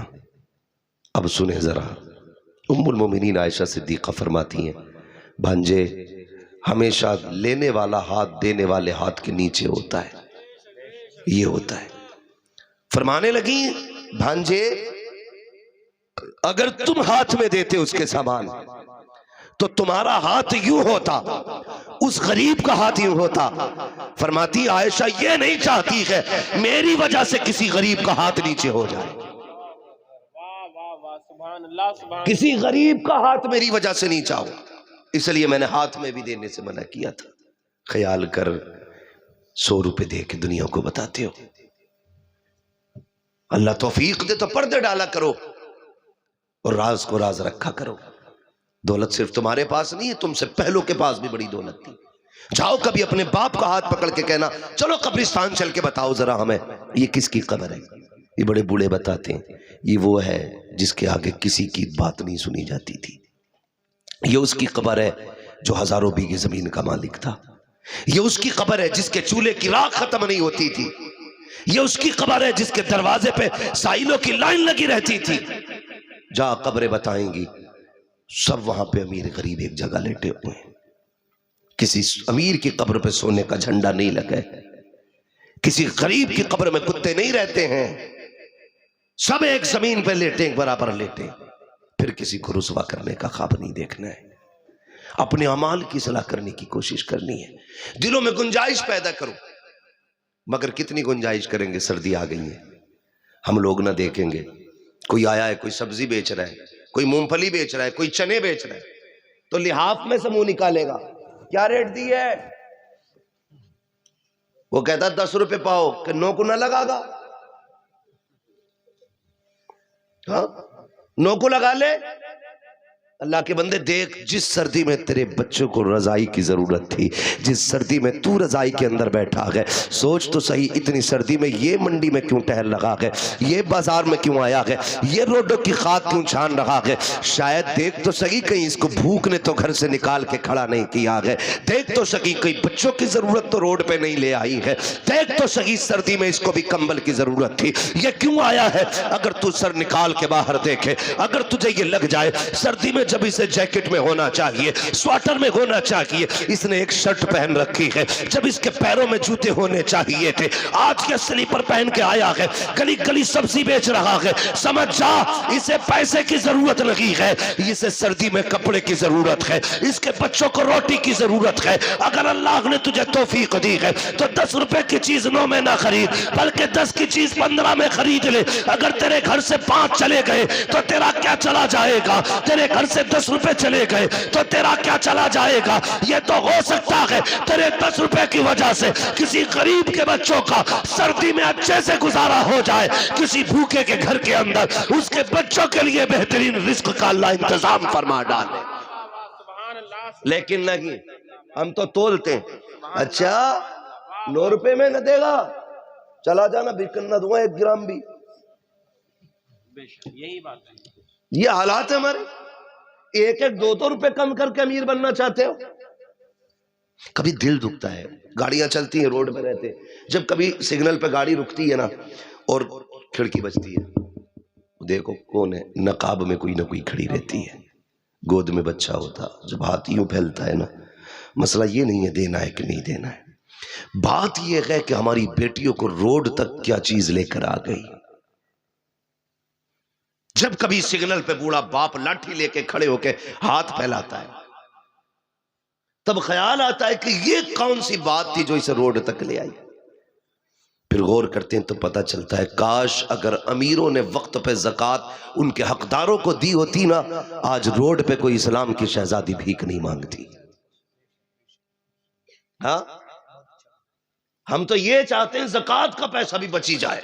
اب سنیں ذرا، ام المومنین عائشہ صدیقہ فرماتی ہیں بھانجے ہمیشہ لینے والا ہاتھ دینے والے ہاتھ کے نیچے ہوتا ہے، یہ ہوتا ہے۔ فرمانے لگی بھانجے اگر تم ہاتھ میں دیتے اس کے سامان تو تمہارا ہاتھ یوں ہوتا، اس غریب کا ہاتھ یوں ہوتا۔ فرماتی عائشہ یہ نہیں چاہتی ہے میری وجہ سے کسی غریب کا ہاتھ نیچے ہو جائے، کسی غریب کا ہاتھ میری وجہ سے نہیں چاہو، اس لیے میں نے ہاتھ میں بھی دینے سے منع کیا تھا۔ خیال کر 100 روپے دے کے دنیا کو بتاتے ہو، اللہ توفیق دے تو پردے ڈالا کرو اور راز کو راز رکھا کرو۔ دولت صرف تمہارے پاس نہیں ہے، تم سے پہلوں کے پاس بھی بڑی دولت تھی۔ جاؤ کبھی اپنے باپ کا ہاتھ پکڑ کے کہنا چلو قبرستان چل کے بتاؤ ذرا ہمیں یہ کس کی قبر ہے۔ یہ بڑے بوڑھے بتاتے ہیں یہ وہ ہے جس کے آگے کسی کی بات نہیں سنی جاتی تھی، یہ اس کی قبر ہے جو ہزاروں بیگھے زمین کا مالک تھا، یہ اس کی قبر ہے جس کے چولہے کی راکھ ختم نہیں ہوتی تھی، یہ اس کی قبر ہے جس کے دروازے پہ سائلوں کی لائن لگی رہتی تھی۔ جا قبریں بتائیں گی سب وہاں پہ امیر غریب ایک جگہ لیٹے ہوئے ہیں، کسی امیر کی قبر پہ سونے کا جھنڈا نہیں لگا ہے، کسی غریب کی قبر میں کتے نہیں رہتے ہیں، سب ایک زمین پہ لیٹے ایک برابر لیٹے۔ پھر کسی کو رسوا کرنے کا خواب نہیں دیکھنا ہے، اپنے اعمال کی اصلاح کرنے کی کوشش کرنی ہے، دلوں میں گنجائش پیدا کرو۔ مگر کتنی گنجائش کریں گے، سردی آ گئی ہے، ہم لوگ نہ دیکھیں گے کوئی آیا ہے، کوئی سبزی بیچ رہا ہے، کوئی مونگ پھلی بیچ رہا ہے، کوئی چنے بیچ رہا ہے، تو لحاف میں سے منہ نکالے گا کیا ریٹ دی ہے، وہ کہتا 10 روپے پاؤ کہ 9 کو نہ لگا گا، ہاں 9 کو لگا لے۔ اللہ کے بندے دیکھ، جس سردی میں تیرے بچوں کو رضائی کی ضرورت تھی، جس سردی میں تو رضائی کے اندر بیٹھا گئے، سوچ تو صحیح اتنی سردی میں یہ منڈی میں کیوں ٹہل لگا گئے، یہ بازار میں کیوں آیا گئے، یہ روڈوں کی خاک کیوں چھان رہا گئے، شاید دیکھ تو صحیح کہیں اس کو بھوک نے تو گھر سے نکال کے کھڑا نہیں کیا گئے، دیکھ تو صحیح کہیں بچوں کی ضرورت تو روڈ پہ نہیں لے آئی ہے، دیکھ تو صحیح سردی میں اس کو بھی کمبل کی ضرورت تھی، یہ کیوں آیا ہے۔ اگر تو سر نکال کے باہر دیکھے، اگر تجھے یہ لگ جائے سردی میں جب اسے جیکٹ میں ہونا چاہیے، سویٹر میں ہونا چاہیے، اس نے ایک شرٹ پہن رکھی ہے، جب اس کے پیروں میں جوتے ہونے چاہیے تھے، آج کے سلیپر پہن کے آیا ہے، گلی گلی سبزی بیچ رہا ہے، سمجھ جا اسے پیسے کی ضرورت نہیں ہے، اسے سردی میں کپڑے کی ضرورت ہے، اس کے بچوں کو روٹی کی ضرورت ہے۔ اگر اللہ نے تجھے توفیق دی ہے تو 10 روپے کی چیز 9 میں نہ خرید، بلکہ 10 کی چیز 15 میں خرید لے۔ اگر تیرے گھر سے 5 چلے گئے تو تیرا کیا چلا جائے گا، تیرے گھر سے 10 روپے چلے گئے تو تیرا کیا چلا جائے گا۔ یہ تو ہو سکتا ہے تیرے 10 روپے کی وجہ سے کسی غریب کے بچوں کا سردی میں اچھے سے گزارا ہو جائے، کسی بھوکے کے گھر کے اندر اس کے بچوں کے لیے بہترین رزق کا اللہ انتظام فرما ڈالے۔ لیکن نہیں، ہم تو تولتے ہیں، اچھا 9 روپے میں نہ دے گا، چلا جانا بکن نہ دوں 1 گرام بھی۔ یہی بات ہے، یہ حالات ہے ہمارے، 1-1 2-2 روپے کم کر کے امیر بننا چاہتے ہو۔ کبھی دل دکھتا ہے، گاڑیاں چلتی ہیں روڈ پہ رہتے، جب کبھی سگنل پہ گاڑی رکتی ہے نا اور کھڑکی بجتی ہے، دیکھو کون ہے، نقاب میں کوئی نہ کوئی کھڑی رہتی ہے، گود میں بچہ ہوتا، جب ہاتھ یوں پھیلتا ہے نا، مسئلہ یہ نہیں ہے دینا ہے کہ نہیں دینا ہے، بات یہ ہے کہ ہماری بیٹیوں کو روڈ تک کیا چیز لے کر آ گئی۔ جب کبھی سگنل پہ بوڑھا باپ لاٹھی لے کے کھڑے ہو کے ہاتھ پھیلاتا ہے، تب خیال آتا ہے کہ یہ کون سی بات تھی جو اسے روڈ تک لے آئی۔ پھر غور کرتے ہیں تو پتہ چلتا ہے کاش اگر امیروں نے وقت پہ زکوٰۃ ان کے حقداروں کو دی ہوتی نا، آج روڈ پہ کوئی اسلام کی شہزادی بھیک نہیں مانگتی۔ ہاں ہم تو یہ چاہتے ہیں زکوٰۃ کا پیسہ بھی بچی جائے.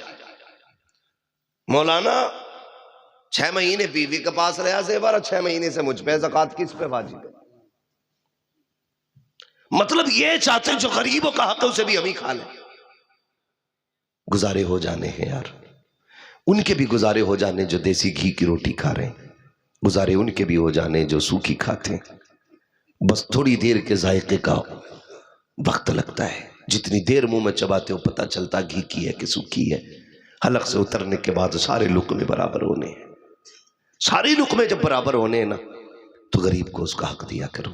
مولانا 6 مہینے بیوی کے پاس رہا زیور، 6 مہینے سے مجھ پہ، زکوٰۃ کس پہ واجب ہے؟ مطلب یہ چاہتے ہیں جو غریبوں کا حق ہے اسے بھی ہم ہی کھا لیں. گزارے ہو جانے ہیں یار، ان کے بھی گزارے ہو جانے جو دیسی گھی کی روٹی کھا رہے ہیں، گزارے ان کے بھی ہو جانے جو سوکھی کھاتے ہیں. بس تھوڑی دیر کے ذائقے کا وقت لگتا ہے، جتنی دیر منہ میں چباتے ہو پتہ چلتا گھی کی ہے کہ سوکھی ہے. حلق سے اترنے کے بعد سارے لقمے برابر ہونے ہیں. سارے لقمے جب برابر ہونے ہیں نا تو غریب کو اس کا حق دیا کرو.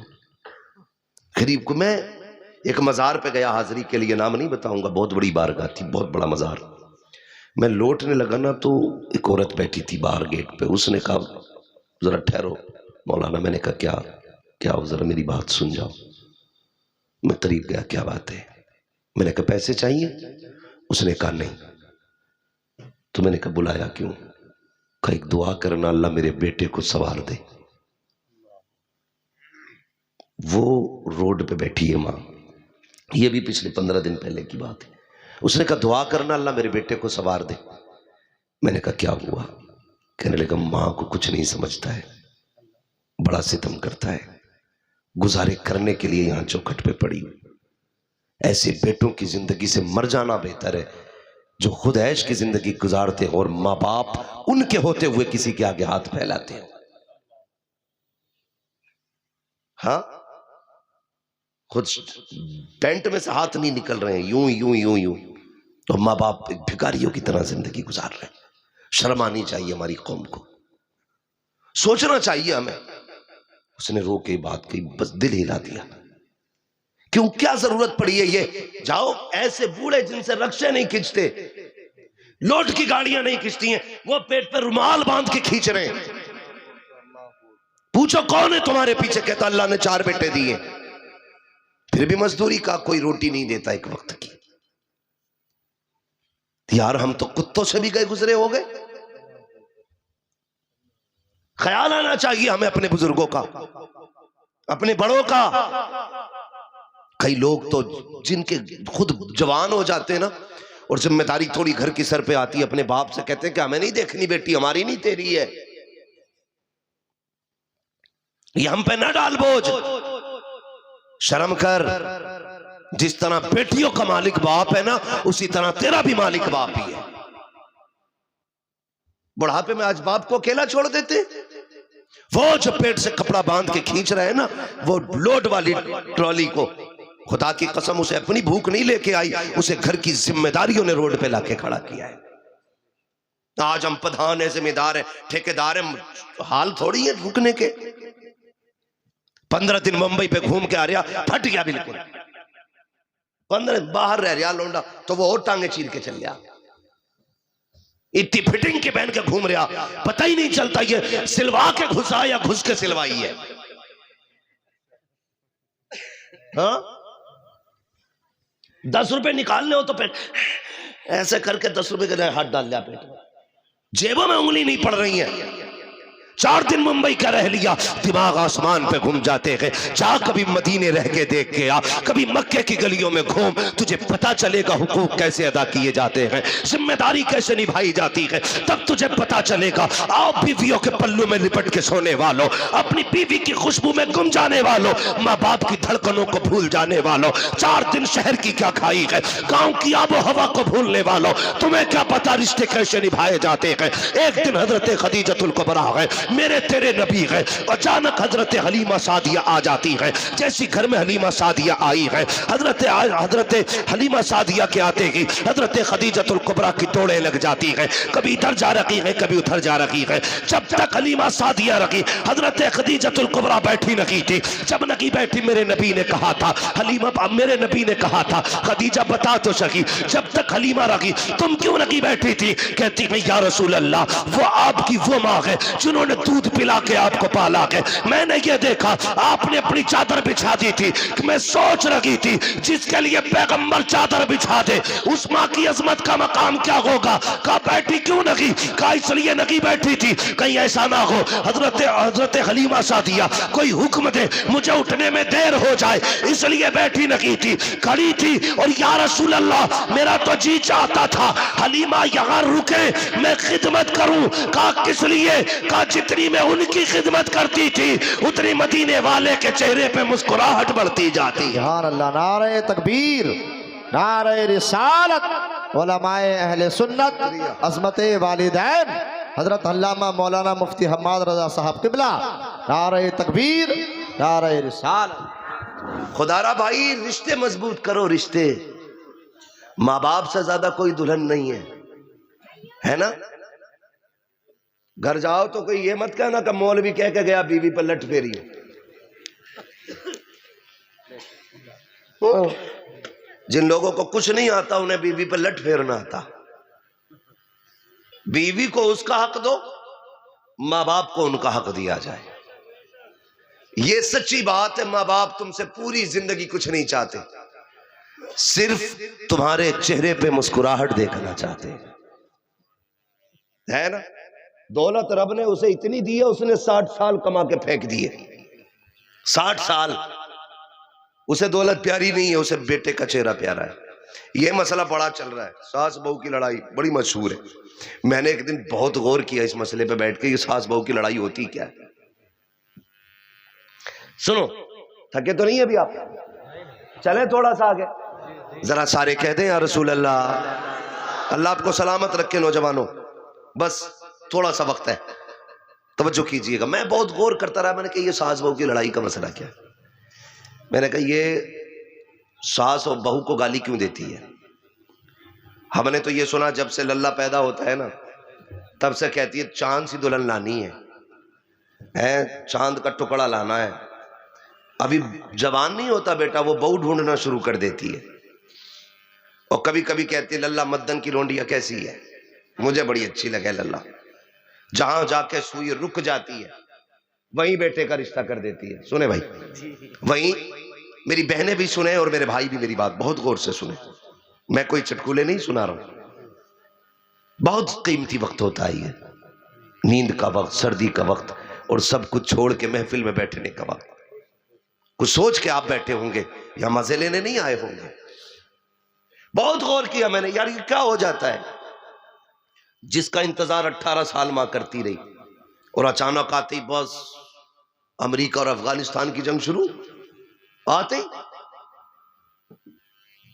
غریب کو، میں ایک مزار پہ گیا حاضری کے لیے، نام نہیں بتاؤں گا، بہت بڑی بارگاہ تھی، بہت بڑا مزار. میں لوٹنے لگا نا تو ایک عورت بیٹھی تھی باہر گیٹ پہ. اس نے کہا ذرا ٹھہرو مولانا. میں نے کہا کیا ہو، ذرا میری بات سن جاؤ. میں قریب گیا، کیا بات ہے؟ میں نے کہا پیسے چاہیے؟ اس نے کہا نہیں. تو میں نے کہا بلایا کیوں؟ کہا ایک دعا کرنا اللہ میرے بیٹے کو سوار دے. وہ روڈ پہ بیٹھی ہے ماں، یہ بھی پچھلے 15 دن پہلے کی بات ہے. اس نے کہا دعا کرنا اللہ میرے بیٹے کو سوار دے. میں نے کہا کیا ہوا؟ کہنے لگا ماں کو کچھ نہیں سمجھتا ہے، بڑا ستم کرتا ہے، گزارے کرنے کے لیے یہاں چوکھٹ پہ پڑی. ایسے بیٹوں کی زندگی سے مر جانا بہتر ہے جو خود عیش کی زندگی گزارتے اور ماں باپ ان کے ہوتے ہوئے کسی کے آگے ہاتھ پھیلاتے ہیں. ہاں، خود پینٹ میں سے ہاتھ نہیں نکل رہے ہیں، یوں یوں یوں یوں، تو ماں باپ بھکاریوں کی طرح زندگی گزار رہے ہیں. شرم آنی چاہیے ہماری قوم کو، سوچنا چاہیے ہمیں. اس نے رو کے بات کہی، بس دل ہلا دیا. کیوں، کیا ضرورت پڑی ہے یہ؟ جاؤ ایسے بوڑھے جن سے رکشے نہیں کھینچتے، لوٹ کی گاڑیاں نہیں کھینچتی ہیں، وہ پیٹ پر رومال باندھ کے کھینچ رہے ہیں. پوچھو کون ہے تمہارے پیچھے؟ کہتا اللہ نے 4 بیٹے دیے، پھر بھی مزدوری کا کوئی روٹی نہیں دیتا ایک وقت کی. یار ہم تو کتوں سے بھی گئے گزرے ہو گئے. خیال آنا چاہیے ہمیں اپنے بزرگوں کا، اپنے بڑوں کا. کئی لوگ تو جن کے خود جوان ہو جاتے ہیں نا اور ذمہ داری تھوڑی گھر کی سر پہ آتی ہے، اپنے باپ سے کہتے ہیں کہ ہمیں نہیں دیکھنی بیٹی، ہماری نہیں تیری ہے، یہ ہم پہ نہ ڈال بوجھ. شرم کر. جس طرح بیٹیوں کا مالک باپ ہے نا اسی طرح تیرا بھی مالک باپ ہی ہے. بڑھاپے میں آج باپ کو اکیلا چھوڑ دیتے. وہ جو پیٹ سے کپڑا باندھ کے کھینچ رہے ہیں نا وہ لوڈ والی ٹرالی کو، خدا کی قسم اسے اپنی بھوک نہیں لے کے آئی، اسے گھر کی ذمہ داریوں نے روڈ پہ لا کے کھڑا کیا ہے. آج ہم پدھان ہیں، ذمہ دار ہیں، ٹھیکیدار ہیں، حال تھوڑی ہے رکنے کے. 15 دن ممبئی پہ گھوم کے آ رہا، پھٹ گیا بالکل. 15 دن باہر رہ رہا لونڈا تو وہ اور ٹانگیں چیر کے چل گیا. اتنی فٹنگ کے پہن کے گھوم رہا، پتہ ہی نہیں چلتا یہ سلوا کے گھسا یا گھس کے سلوائی ہے. ہاں 10 روپے نکالنے ہو تو پھر ایسے کر کے 10 روپے کے ہاتھ ڈال لیا پیٹ میں، جیبوں میں انگلی نہیں پڑ رہی ہیں. 4 دن ممبئی کا رہ لیا، دماغ آسمان پہ گھوم جاتے ہیں. جا کبھی مدینے رہ کے دیکھ کے آ، کبھی مکے کی گلیوں میں گھوم، تجھے پتا چلے گا حقوق کیسے ادا کیے جاتے ہیں، ذمہ داری کیسے نبھائی جاتی ہے. تب تجھے پتا چلے گا. آؤ بیویوں کے پلو میں لپٹ کے سونے والوں، اپنی بیوی کی خوشبو میں گم جانے والوں، ماں باپ کی دھڑکنوں کو بھول جانے والوں، 4 دن شہر کی کیا کھائی ہے، گاؤں کی آب و ہوا کو بھولنے والوں، تمہیں کیا پتا رشتے کیسے نبھائے جاتے ہیں. ایک دن حضرت خدیجۃ الکبریٰ ہے، میرے تیرے نبی ہے، اچانک حضرت حلیمہ سعدیہ آ جاتی ہے. جیسی گھر میں حلیمہ سعدیہ آئی ہے، حضرت حلیمہ سعدیہ کے آتے ہی حضرت خدیجۃ الکبریٰ کی دوڑیں لگ جاتی ہیں. کبھی ادھر جا رہی ہے، کبھی ادھر جا رہی ہے. جب تک حلیمہ سعدیہ رہی حضرت خدیجۃ الکبریٰ بیٹھی نہیں تھی. جب نہیں بیٹھی میرے نبی نے کہا تھا، میرے نبی نے کہا تھا خدیجہ بتا تو سکی جب تک حلیمہ رہی تم کیوں نہیں بیٹھی تھی؟ کہتی ہے یا رسول اللہ وہ آپ کی وہ ماں ہے جنہوں نے نے دودھ پلا کے آپ کو پالا کے. میں نے یہ دیکھا آپ نے اپنی چادر بچھا دی تھی کہ میں سوچ رہی تھی جس کے لیے پیغمبر چادر بچھا دے اس ماں کی عظمت کا مقام کیا ہوگا. کہا بیٹھی کیوں نہیں؟ کہا اس لیے نہیں بیٹھی تھی کہیں ایسا نہ ہو حضرت حلیمہ سعدیہ کوئی حکم دے مجھے اٹھنے میں دیر ہو جائے اس لیے بیٹھی نہیں تھی, کھڑی تھی. اور یا رسول اللہ میرا تو جی چاہتا تھا حلیمہ یہاں رکے میں خدمت کروں. کہا کس لیے؟ کہا جتنی میں ان کی خدمت کرتی تھی اتنی مدینے والے کے چہرے پہ مسکراہٹ بڑھتی جاتی. سبحان اللہ. نعرہ تکبیر, نعرہ رسالت, علماء اہل سنت, عظمت والدین حضرت علامہ مولانا مفتی حماد رضا صاحب قبلہ. نعرہ تکبیر, نعرہ رسالت. خدا را بھائی رشتے مضبوط کرو. رشتے ماں باپ سے زیادہ کوئی دلہن نہیں ہے نا. گھر جاؤ تو کوئی یہ مت کہنا کہ مولوی کہہ کے گیا بیوی پر لٹ پھیری. جن لوگوں کو کچھ نہیں آتا انہیں بیوی پر لٹ پھیرنا آتا. بیوی کو اس کا حق دو, ماں باپ کو ان کا حق دیا جائے. یہ سچی بات ہے. ماں باپ تم سے پوری زندگی کچھ نہیں چاہتے, صرف تمہارے چہرے پہ مسکراہٹ دیکھنا چاہتے ہے نا. دولت رب نے اسے اتنی دی ہے اس نے 60 سال کما کے پھینک دیے. 60 سال اسے دولت پیاری نہیں ہے, اسے بیٹے کا چہرہ پیارا ہے. یہ مسئلہ بڑا چل رہا ہے, ساس بہو کی لڑائی بڑی مشہور ہے. میں نے ایک دن بہت غور کیا اس مسئلے پہ بیٹھ کے, یہ ساس بہو کی لڑائی ہوتی کیا ہے. سنو, تھکے تو نہیں ابھی آپ؟ چلیں تھوڑا سا آگے. ذرا سارے کہہ دیں یا رسول اللہ. اللہ آپ کو سلامت رکھے نوجوانوں. بس تھوڑا سا وقت ہے, توجہ کیجئے گا. میں بہت غور کرتا رہا. میں نے کہا یہ ساس بہو کی لڑائی کا مسئلہ کیا ہے. میں نے کہا یہ ساس اور بہو کو گالی کیوں دیتی ہے. ہم نے تو یہ سنا جب سے للہ پیدا ہوتا ہے نا تب سے کہتی ہے چاند سی دلہن لانی ہے, چاند کا ٹکڑا لانا ہے. ابھی جوان نہیں ہوتا بیٹا وہ بہو ڈھونڈنا شروع کر دیتی ہے. اور کبھی کبھی کہتی ہے للہ مدن کی لونڈیا کیسی ہے, مجھے بڑی اچھی لگے للہ. جہاں جا کے سوئی رک جاتی ہے وہیں بیٹے کا رشتہ کر دیتی ہے. سنیں بھائی, وہیں میری بہنیں بھی سنیں اور میرے بھائی بھی میری بات بہت غور سے سنیں. میں کوئی چٹکولے نہیں سنا رہا ہوں. بہت قیمتی وقت ہوتا ہے یہ, نیند کا وقت, سردی کا وقت, اور سب کچھ چھوڑ کے محفل میں بیٹھنے کا وقت. کچھ سوچ کے آپ بیٹھے ہوں گے یا مزے لینے نہیں آئے ہوں گے. بہت غور کیا میں نے, یار یہ کیا ہو جاتا ہے. جس کا انتظار 18 سال ماں کرتی رہی اور اچانک آتے ہی بس امریکہ اور افغانستان کی جنگ شروع آتے ہی.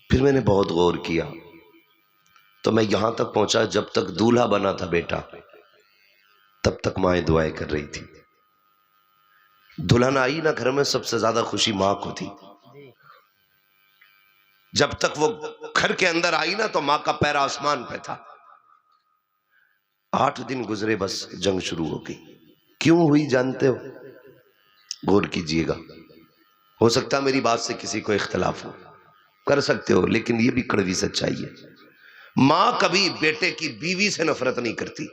پھر میں نے بہت غور کیا تو میں یہاں تک پہنچا جب تک دولہا بنا تھا بیٹا تب تک مائیں دعائیں کر رہی تھی. دلہن آئی نا گھر میں سب سے زیادہ خوشی ماں کو تھی. جب تک وہ گھر کے اندر آئی نا تو ماں کا پیر آسمان پہ تھا. 8 دن گزرے بس جنگ شروع ہو گئی. کیوں ہوئی جانتے ہو؟ غور کیجئے گا. ہو سکتا ہے میری بات سے کسی کو اختلاف ہو, کر سکتے ہو, لیکن یہ بھی کڑوی سچائی ہے. ماں کبھی بیٹے کی بیوی سے نفرت نہیں کرتی.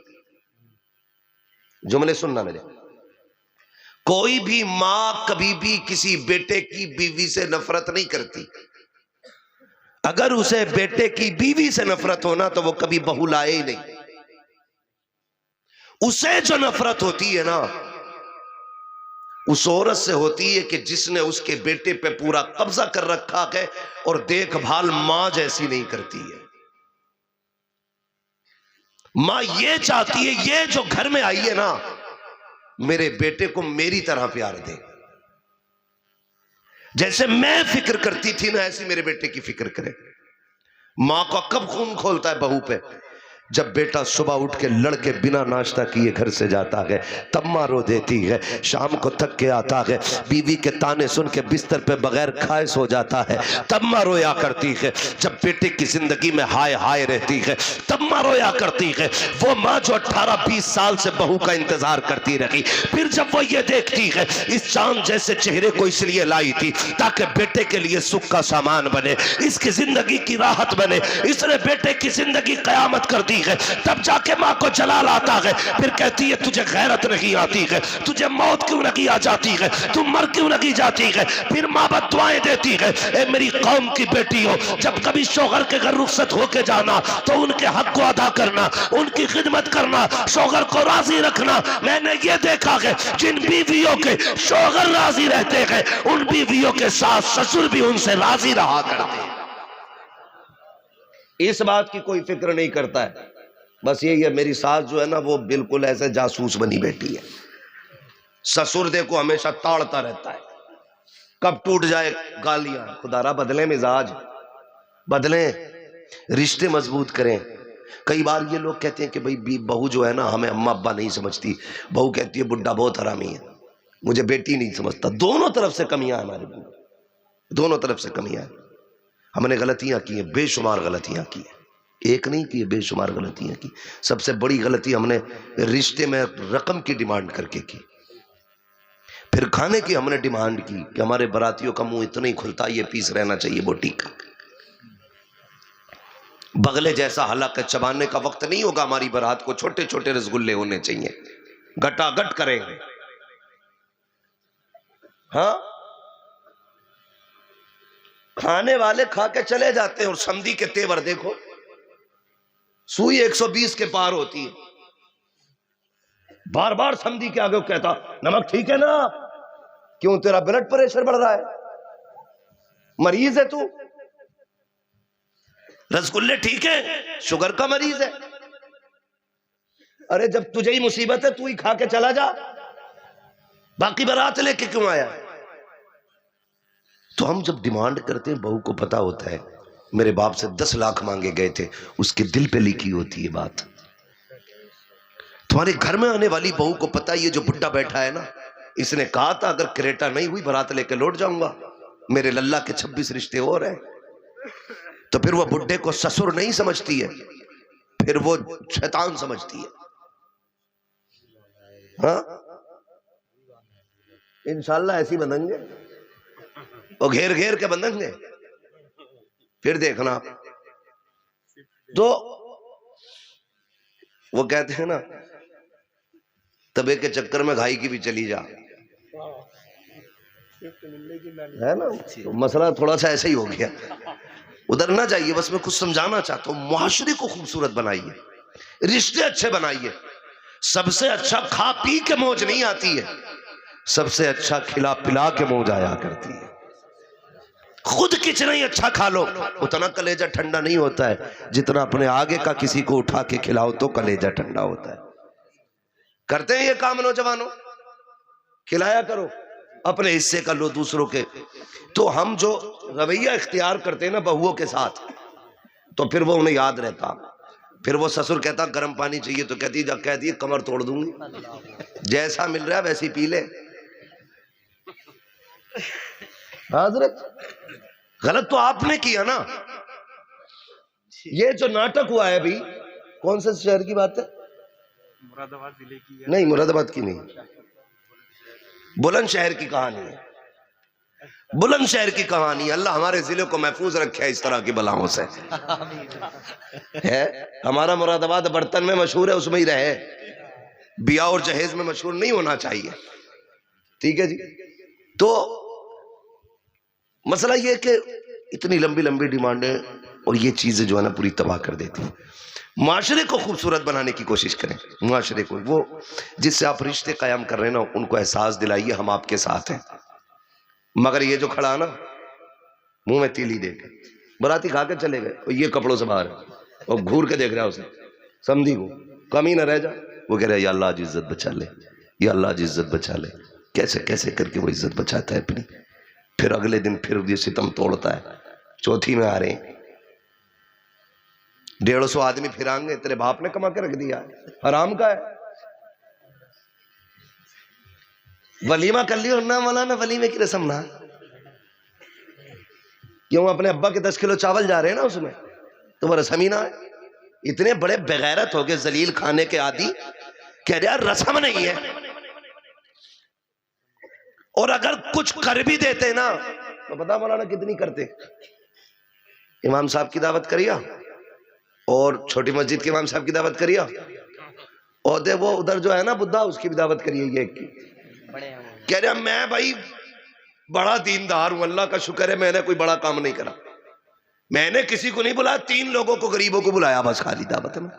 جملے سننا میرے, کوئی بھی ماں کبھی بھی کسی بیٹے کی بیوی سے نفرت نہیں کرتی. اگر اسے بیٹے کی بیوی سے نفرت ہونا تو وہ کبھی بہو لائے ہی نہیں. اسے جو نفرت ہوتی ہے نا اس عورت سے ہوتی ہے کہ جس نے اس کے بیٹے پہ پورا قبضہ کر رکھا ہے اور دیکھ بھال ماں جیسی نہیں کرتی ہے. ماں یہ چاہتی ہے یہ جو گھر میں آئی ہے نا میرے بیٹے کو میری طرح پیار دے. جیسے میں فکر کرتی تھی نا ایسی میرے بیٹے کی فکر کرے. ماں کا کب خون کھولتا ہے بہو پہ؟ جب بیٹا صبح اٹھ کے لڑ کے بنا ناشتہ کیے گھر سے جاتا ہے تب ماں رو دیتی ہے. شام کو تھک کے آتا ہے بیوی کے تانے سن کے بستر پہ بغیر کھائے سو جاتا ہے تب ماں رویا کرتی ہے. جب بیٹے کی زندگی میں ہائے ہائے رہتی ہے تب ماں رویا کرتی ہے. وہ ماں جو 18-20 سال سے بہو کا انتظار کرتی رہی, پھر جب وہ یہ دیکھتی ہے اس چاند جیسے چہرے کو اس لیے لائی تھی تاکہ بیٹے کے لیے سکھ کا سامان بنے, اس کی زندگی کی راحت بنے, اس نے بیٹے کی زندگی قیامت کر دی. کرتی ہے، تب جا کے ماں کو جلال آتا ہے، پھر کہتی ہے تجھے غیرت نہیں آتی ہے، تجھے موت کیوں نہیں آ جاتی ہے، تم مر کیوں نہیں جاتی ہے، پھر ماں بد دعائیں دیتی ہے، اے میری قوم کی بیٹی ہو، جب کبھی شوہر کے گھر رخصت ہو کے جانا تو ان کے حق کو ادا کرنا، ان کی خدمت کرنا، شوہر کو راضی رکھنا۔ میں نے یہ دیکھا ہے جن بیویوں کے شوہر راضی رہتے ہیں ان بیویوں کے ساتھ سسر بھی ان سے راضی رہا کرتے ہیں۔ اس بات کی کوئی فکر نہیں کرتا ہے، بس یہی ہے میری ساس جو ہے نا وہ بالکل ایسے جاسوس بنی بیٹی ہے، سسر دیکھو ہمیشہ تاڑتا رہتا ہے، کب ٹوٹ جائے گالیاں۔ خدا را بدلیں مزاج، بدلیں، رشتے مضبوط کریں۔ کئی بار یہ لوگ کہتے ہیں کہ بھئی بہو جو ہے نا ہمیں اماں ابا نہیں سمجھتی، بہو کہتی ہے بڈھا بہت حرامی ہے، مجھے بیٹی نہیں سمجھتا۔ دونوں طرف سے کمیاں ہیں ہمارے بھائی، دونوں طرف سے کمیاں ہیں۔ ہم نے غلطیاں کی ہیں، بے شمار غلطیاں کی ہیں، ایک نہیں کی، بے شمار غلطیاں کی۔ سب سے بڑی غلطی ہم نے رشتے میں رقم کی ڈیمانڈ کر کے کی، پھر کھانے کی ہم نے ڈیمانڈ کی کہ ہمارے براتیوں کا منہ اتنا ہی کھلتا یہ پیس رہنا چاہیے بوٹی کا۔ بغلے جیسا حلق چبانے کا وقت نہیں ہوگا ہماری برات کو، چھوٹے چھوٹے رسگلے ہونے چاہیے، گٹا گٹ کریں گے۔ ہاں کھانے والے کھا کے چلے جاتے ہیں اور سمدھی کے تیور دیکھو، سوئی 120 کے پار ہوتی ہے، بار بار سمدھی کے آگے کہتا نمک ٹھیک ہے نا، کیوں تیرا بلڈ پریشر بڑھ رہا ہے، مریض ہے تو، رسگلے ٹھیک ہے، شوگر کا مریض ہے۔ ارے جب تجھے ہی مصیبت ہے تو ہی کھا کے چلا جا، باقی برات لے کے کیوں آیا؟ تو ہم جب ڈیمانڈ کرتے ہیں بہو کو پتا ہوتا ہے میرے باپ سے 10 لاکھ مانگے گئے تھے، اس کے دل پہ لکھی ہوتی ہے بات۔ تمہارے گھر میں آنے والی بہو کو پتا یہ جو بڈھا بیٹھا ہے نا اس نے کہا تھا اگر کریٹا نہیں ہوئی برات لے کے لوٹ جاؤں گا، میرے للہ کے 26 رشتے اور ہیں۔ تو پھر وہ بڈھے کو سسر نہیں سمجھتی ہے، پھر وہ شیطان سمجھتی ہے۔ ہاں انشاءاللہ ایسی بندیں گے، وہ گھیر گھیر کے بندیں گے، پھر دیکھنا۔ تو وہ کہتے ہیں نا تبے کے چکر میں گھائی کی بھی چلی جا، ہے نا؟ تو مسئلہ تھوڑا سا ایسا ہی ہو گیا، ادھر نہ جائیے، بس میں کچھ سمجھانا چاہتا ہوں۔ معاشرے کو خوبصورت بنائیے، رشتے اچھے بنائیے۔ سب سے اچھا کھا پی کے موج نہیں آتی ہے، سب سے اچھا کھلا پلا کے موج آیا کرتی ہے۔ خود کچھ نہیں اچھا کھا لو اتنا کلیجہ ٹھنڈا نہیں ہوتا ہے جتنا اپنے آگے کا کسی کو اٹھا کے کھلاؤ تو کلیجہ ٹھنڈا ہوتا ہے۔ کرتے ہیں یہ کام نوجوانوں؟ کھلایا کرو، اپنے حصے کا لو دوسروں کے۔ تو ہم جو رویہ اختیار کرتے ہیں نا بہووں کے ساتھ تو پھر وہ انہیں یاد رہتا، پھر وہ سسر کہتا گرم پانی چاہیے تو کہتی جب کہتی ہے کمر توڑ دوں گی، جیسا مل رہا ہے ویسی پی لے۔ حضرت غلط تو آپ نے کیا نا۔ یہ جو ناٹک ہوا ہے بھی کون سے شہر کی بات ہے؟ مراد آباد ضلع کی نہیں، مراد آباد کی نہیں، بلند شہر کی کہانی ہے، بلند شہر کی کہانی ہے۔ اللہ ہمارے ضلع کو محفوظ رکھے اس طرح کی بلاؤں سے۔ ہے ہمارا مراد آباد برتن میں مشہور ہے، اس میں ہی رہے، بیاہ اور جہیز میں مشہور نہیں ہونا چاہیے، ٹھیک ہے جی۔ تو مسئلہ یہ کہ اتنی لمبی لمبی ڈیمانڈیں اور یہ چیزیں جو ہے نا پوری تباہ کر دیتی ہیں۔ معاشرے کو خوبصورت بنانے کی کوشش کریں، معاشرے کو، وہ جس سے آپ رشتے قائم کر رہے ہیں نا ان کو احساس دلائیے ہم آپ کے ساتھ ہیں۔ مگر یہ جو کھڑا نا منہ میں تیلی دے کے براتی کھا کے چلے گئے اور یہ کپڑوں سے باہر ہے اور گھور کے دیکھ رہا ہے اسے، سمجھی کو کمی نہ رہ جا، وہ کہہ رہا ہے یا اللہ آج عزت بچا لے، یا اللہ آج عزت بچا لے۔ کیسے کیسے کر کے وہ عزت بچاتا ہے اپنی، پھر اگلے دن پھر یہ ستم توڑتا ہے۔ چوتھی میں آ رہے ہیں 150 آدمی پھرائیں گے، تیرے باپ نے کما کے رکھ دیا حرام کا ہے۔ ولیمہ کر لی اور نہ مولانا ولیمے کی رسم نہ، کیوں اپنے ابا کے 10 کلو چاول جا رہے ہیں نا اس میں، تو وہ رسم ہی نہ ہے۔ اتنے بڑے بغیرت ہو گئے ذلیل کھانے کے عادی، کہہ رہے یار رسم نہیں ہے۔ اور اگر کچھ کر بھی دیتے نا تو پتا مولانا کتنی کرتے، امام صاحب کی دعوت کریا اور چھوٹی مسجد کے امام صاحب کی دعوت کریے، اور دے وہ ادھر جو ہے نا بدھا، اس کی بھی دعوت کریے. یہ ایک کی کہہ رہا میں بھائی بڑا دیندار ہوں، اللہ کا شکر ہے میں نے کوئی بڑا کام نہیں کرا، میں نے کسی کو نہیں بلایا، 3 لوگوں کو غریبوں کو بلایا بس خالی دعوت میں.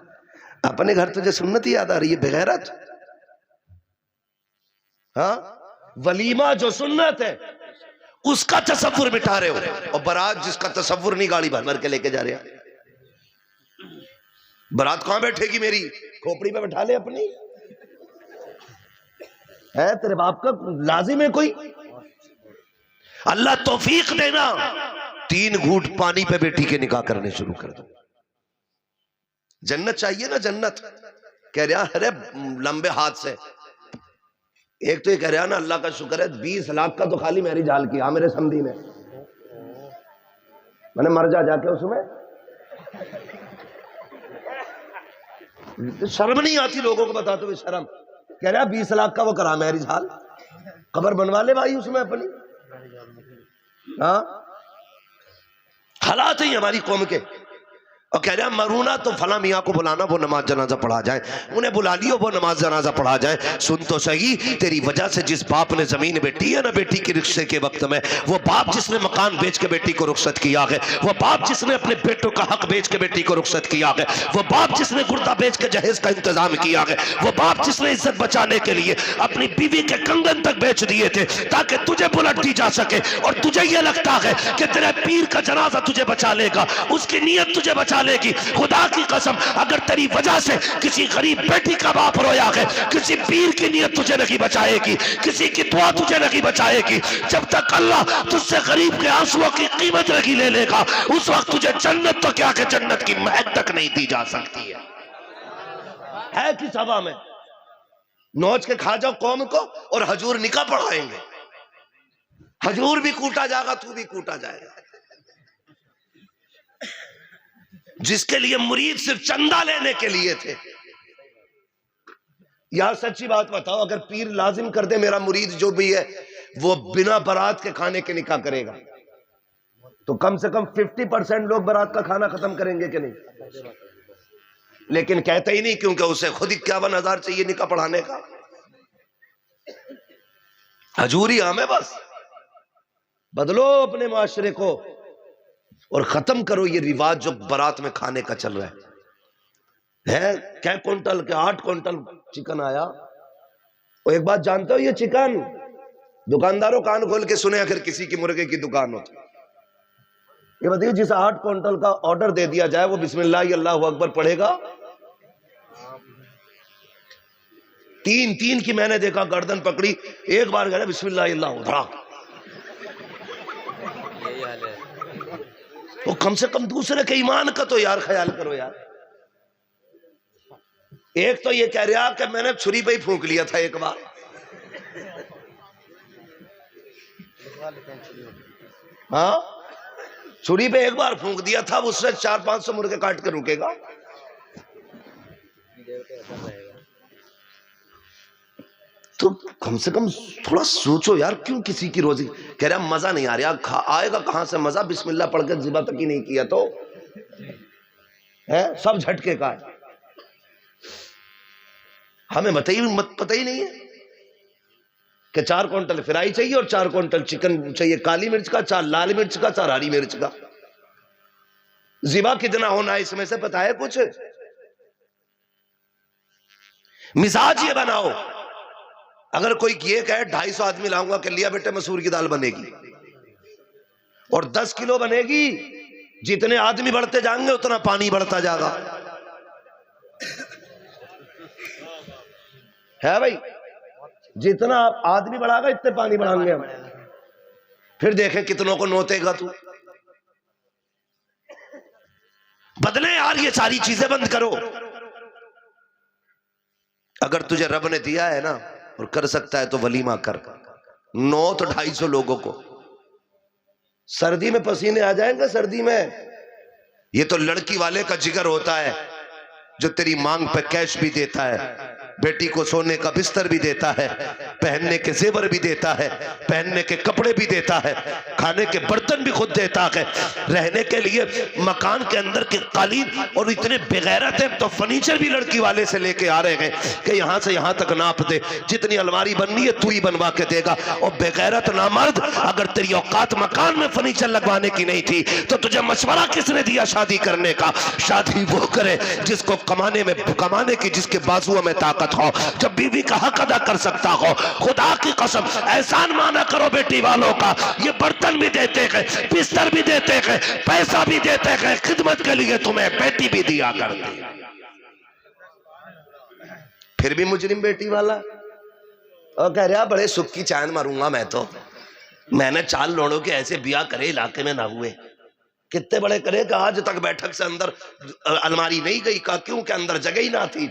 اپنے گھر تجھے سنت ہی یاد آ رہی ہے بغیرت. ہاں ولیمہ جو سنت ہے اس کا تصور مٹا رہے ہو، اور برات جس کا تصور نہیں گاڑی بھر بھر کے لے کے جا رہے ہیں. برات کہاں بیٹھے گی؟ میری کھوپڑی پہ بٹھا لے اپنی. ہے تیرے باپ کا لازم ہے کوئی؟ اللہ توفیق دینا 3 گھونٹ پانی پہ بیٹی کے نکاح کرنے شروع کر دو. جنت چاہیے نا جنت. کہہ رہا ارے لمبے ہاتھ سے ایک تو یہ کہہ رہا نا اللہ کا شکر ہے 20 لاکھ کا تو خالی میری جال کیا میرے سمدھی میں نے مر جا کے اس میں. شرم نہیں آتی لوگوں کو بتاتے ہوئے شرم. کہہ رہا 20 لاکھ کا وہ کرا میری جال، قبر بنوا لے بھائی اس میں اپنی. ہاں حالات ہیں ہماری قوم کے. اور کہہ رہا مرونا تو فلاں میاں کو بلانا وہ نماز جنازہ پڑھا جائے، انہیں بلا لیو وہ نماز جنازہ پڑھا جائے. سن تو صحیح، تیری وجہ سے جس باپ نے زمین بیٹی ہے نا بیٹی کے رشتے کے وقت میں، وہ باپ جس نے مکان بیچ کے بیٹی کو رخصت کیا ہے، وہ باپ جس نے اپنے بیٹوں کا حق بیچ کے بیٹی کو رخصت کیا ہے، وہ باپ جس نے گردہ بیچ کے جہیز کا انتظام کیا ہے، وہ باپ جس نے عزت بچانے کے لیے اپنی بیوی کے کنگن تک بیچ دیے تھے تاکہ تجھے بلٹ دی جا سکے، اور تجھے یہ لگتا ہے کہ تیرے پیر کا جنازہ تجھے بچا لے گا، اس کی نیت تجھے بچا لے گی. خدا کی قسم اگر تیری وجہ سے کسی غریب بیٹی کا باپ رویا ہے، کسی پیر کی نیت تجھے نہیں بچائے گی، کسی کی دعا تجھے نہیں بچائے گی. جب تک اللہ تجھ سے غریب کے آنسوؤں کی قیمت نہیں لے لے گا، اس وقت تجھے جنت تو کیا کہ جنت کی مہک تک نہیں دی جا سکتی ہے. کس ہوا میں نوچ کے کھا جاؤ قوم کو، اور حضور نکاح پڑھائیں گے. حضور بھی کوٹا جائے گا، تو بھی کوٹا جائے گا. جس کے لیے مرید صرف چندہ لینے کے لیے تھے. یہاں سچی بات بتاؤ، اگر پیر لازم کر دے میرا مرید جو بھی ہے وہ بنا برات کے کھانے کے نکاح کرے گا، تو کم سے کم 50% لوگ برات کا کھانا ختم کریں گے کہ نہیں؟ لیکن کہتے ہی نہیں، کیونکہ اسے خود 51,000 چاہیے نکاح پڑھانے کا. حضوری عام ہے. بس بدلو اپنے معاشرے کو اور ختم کرو یہ رواج جو برات میں کھانے کا چل رہا ہے. کیا کوئنٹل کے 8 کوئنٹل چکن آیا. اور ایک بات جانتے ہو، یہ چکن دکانداروں کان کھول کے سنے اگر کسی کی مرغے کی دکان ہوتی، یہ بتائیے جس 8 کوئنٹل کا آرڈر دے دیا جائے وہ بسم اللہ اللہ اکبر پڑھے گا؟ 3 کی میں نے دیکھا گردن پکڑی، ایک بار گیا بسم اللہ اللہ ادھڑا. وہ کم سے کم دوسرے کے ایمان کا تو یار خیال کرو یار. ایک تو یہ کہہ رہا کہ میں نے چھری پہ ہی پھونک لیا تھا ایک بار. ہاں چھری پہ ایک بار پھونک دیا تھا، اس سے 400-500 مرغے کاٹ کے رکے گا. تو کم سے کم تھوڑا سوچو یار، کیوں کسی کی روزی. کہہ رہا مزہ نہیں آ رہا. آئے گا کہاں سے مزہ؟ بسم اللہ پڑھ کے ذبح تک ہی نہیں کیا تو ہے سب جھٹکے کا ہے. ہمیں پتہ ہی نہیں ہے کہ 4 کوئنٹل فرائی چاہیے اور 4 کوئنٹل چکن چاہیے، کالی مرچ کا، 4 لال مرچ کا، 4 ہری مرچ کا. ذبح کتنا ہونا ہے اس میں سے پتا ہے کچھ؟ مزاج یہ بناؤ، اگر کوئی یہ کہے 250 آدمی لاؤں گا کہ لیا بیٹے مسور کی دال بنے گی اور 10 کلو بنے گی، جتنے آدمی بڑھتے جائیں گے اتنا پانی بڑھتا جائے گا. ہے بھائی، جتنا آدمی بڑھا گا اتنے پانی بڑھائیں گے ہم. پھر دیکھیں کتنوں کو نوتے گا تو. بدلیں یار یہ ساری چیزیں بند کرو. اگر تجھے رب نے دیا ہے نا اور کر سکتا ہے تو ولیمہ کر. 250 لوگوں کو. سردی میں پسینے آ جائیں گے سردی میں. یہ تو لڑکی والے کا جگر ہوتا ہے جو تیری مانگ پہ کیش بھی دیتا ہے، بیٹی کو سونے کا بستر بھی دیتا ہے، پہننے کے زیور بھی دیتا ہے، پہننے کے کپڑے بھی دیتا ہے، کھانے کے برتن بھی خود دیتا ہے، رہنے کے لیے مکان کے اندر کے قالین، اور اتنے بغیرت ہیں تو فرنیچر بھی لڑکی والے سے لے کے آ رہے ہیں کہ یہاں سے یہاں تک ناپ دے، جتنی الماری بننی ہے تو ہی بنوا کے دے گا۔ اور بغیرت نامرد، اگر تیری اوقات مکان میں فرنیچر لگوانے کی نہیں تھی تو تجھے مشورہ کس نے دیا شادی کرنے کا؟ شادی وہ کرے جس کو کمانے کی جس کے بازوؤں میں طاقت ہو، جب بیوی کا حق ادا کر سکتا ہو۔ خدا کی قسم احسان مانا کرو بیٹی والوں کا، یہ برتن بھی دیتے ہیں، بستر بھی دیتے ہیں، پیسہ بھی دیتے ہیں، خدمت کے لیے تمہیں بیٹی بھی دیا کرتی، پھر بھی مجرم بیٹی والا اور کہہ رہا بڑے سکھ کی چاند ماروں گا میں نے 4 لوڑوں کے ایسے بیاہ کرے علاقے میں نہ ہوئے، کتنے بڑے کرے کہ آج تک بیٹھک سے اندر الماری نہیں گئی، کہا کیوں کہ اندر جگہ ہی نہ تھی،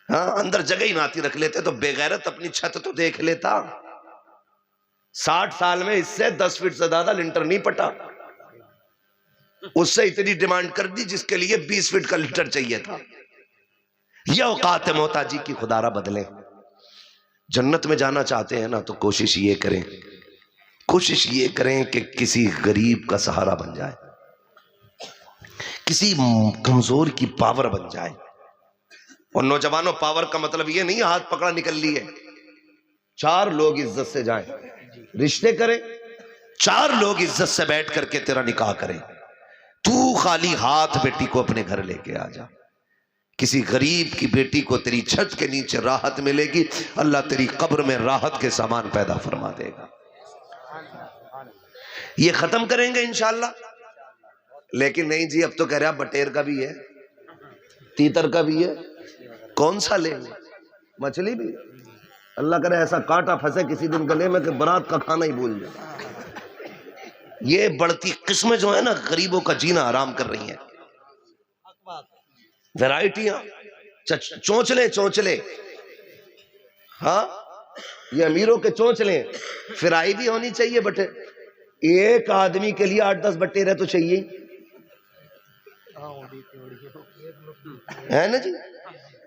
ہاں اندر جگہ ہی نہ تھی، رکھ لیتے تو بے غیرت اپنی چھت تو دیکھ لیتا۔ 60 سال میں اس سے 10 فٹ سے زیادہ لنٹر نہیں پٹا، اس سے اتنی ڈیمانڈ کر دی جس کے لیے 20 فٹ کا لنٹر چاہیے تھا۔ یہ اوقات محتاجی کی خدا را بدلیں۔ جنت میں جانا چاہتے ہیں نا تو کوشش یہ کریں کہ کسی غریب کا سہارا بن جائے، کسی کمزور کی پاور بن جائے۔ اور نوجوانوں، پاور کا مطلب یہ نہیں ہاتھ پکڑا نکل لیے، 4 لوگ عزت سے جائیں، رشتے کریں، 4 لوگ عزت سے بیٹھ کر کے تیرا نکاح کریں، تو خالی ہاتھ بیٹی کو اپنے گھر لے کے آ جا۔ کسی غریب کی بیٹی کو تیری چھت کے نیچے راحت ملے گی، اللہ تیری قبر میں راحت کے سامان پیدا فرما دے گا۔ یہ ختم کریں گے انشاءاللہ، لیکن نہیں جی اب تو کہہ رہا بٹیر کا بھی ہے، تیتر کا بھی ہے، کون سا لیں گے؟ مچھلی بھی، اللہ کرے ایسا کانٹا پھنسے کسی دن گلے میں کہ برات کا کھانا ہی بھول جائے۔ یہ بڑھتی قسمیں جو ہیں نا غریبوں کا جینا حرام کر رہی ہیں، ویرائٹیاں، چونچلے، ہاں یہ امیروں کے چونچلے، فرائی بھی ہونی چاہیے بٹے، ایک آدمی کے لیے 8-10 بٹیرے تو چاہیے ہے نا جی،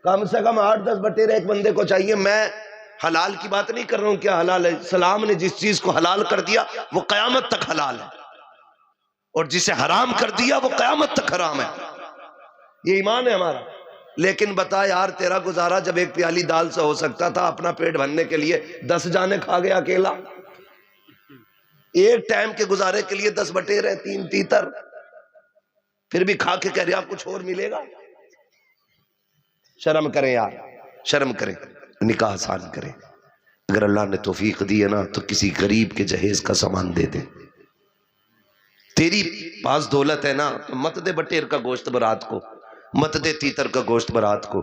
کم سے کم 8-10 بٹیرے ایک بندے کو چاہیے۔ میں حلال کی بات نہیں کر رہا ہوں، کیا حلال ہے؟ اسلام نے جس چیز کو حلال کر دیا وہ قیامت تک حلال ہے، اور جسے حرام کر دیا وہ قیامت تک حرام ہے، یہ ایمان ہے ہمارا۔ لیکن بتا یار تیرا گزارا جب ایک پیالی دال سے ہو سکتا تھا، اپنا پیٹ بھرنے کے لیے 10 جانے کھا گیا اکیلا، ایک ٹائم کے گزارے کے لیے 10 بٹیرے 3 تیتر، پھر بھی کھا کے کہہ رہے آپ کچھ اور ملے گا۔ شرم کریں یار، شرم کریں، نکاح آسان کریں۔ اگر اللہ نے توفیق دی ہے نا تو کسی غریب کے جہیز کا سامان دے دے۔ تیری پاس دولت ہے نا تو مت دے بٹیر کا گوشت برات کو، مت دے تیتر کا گوشت برات کو،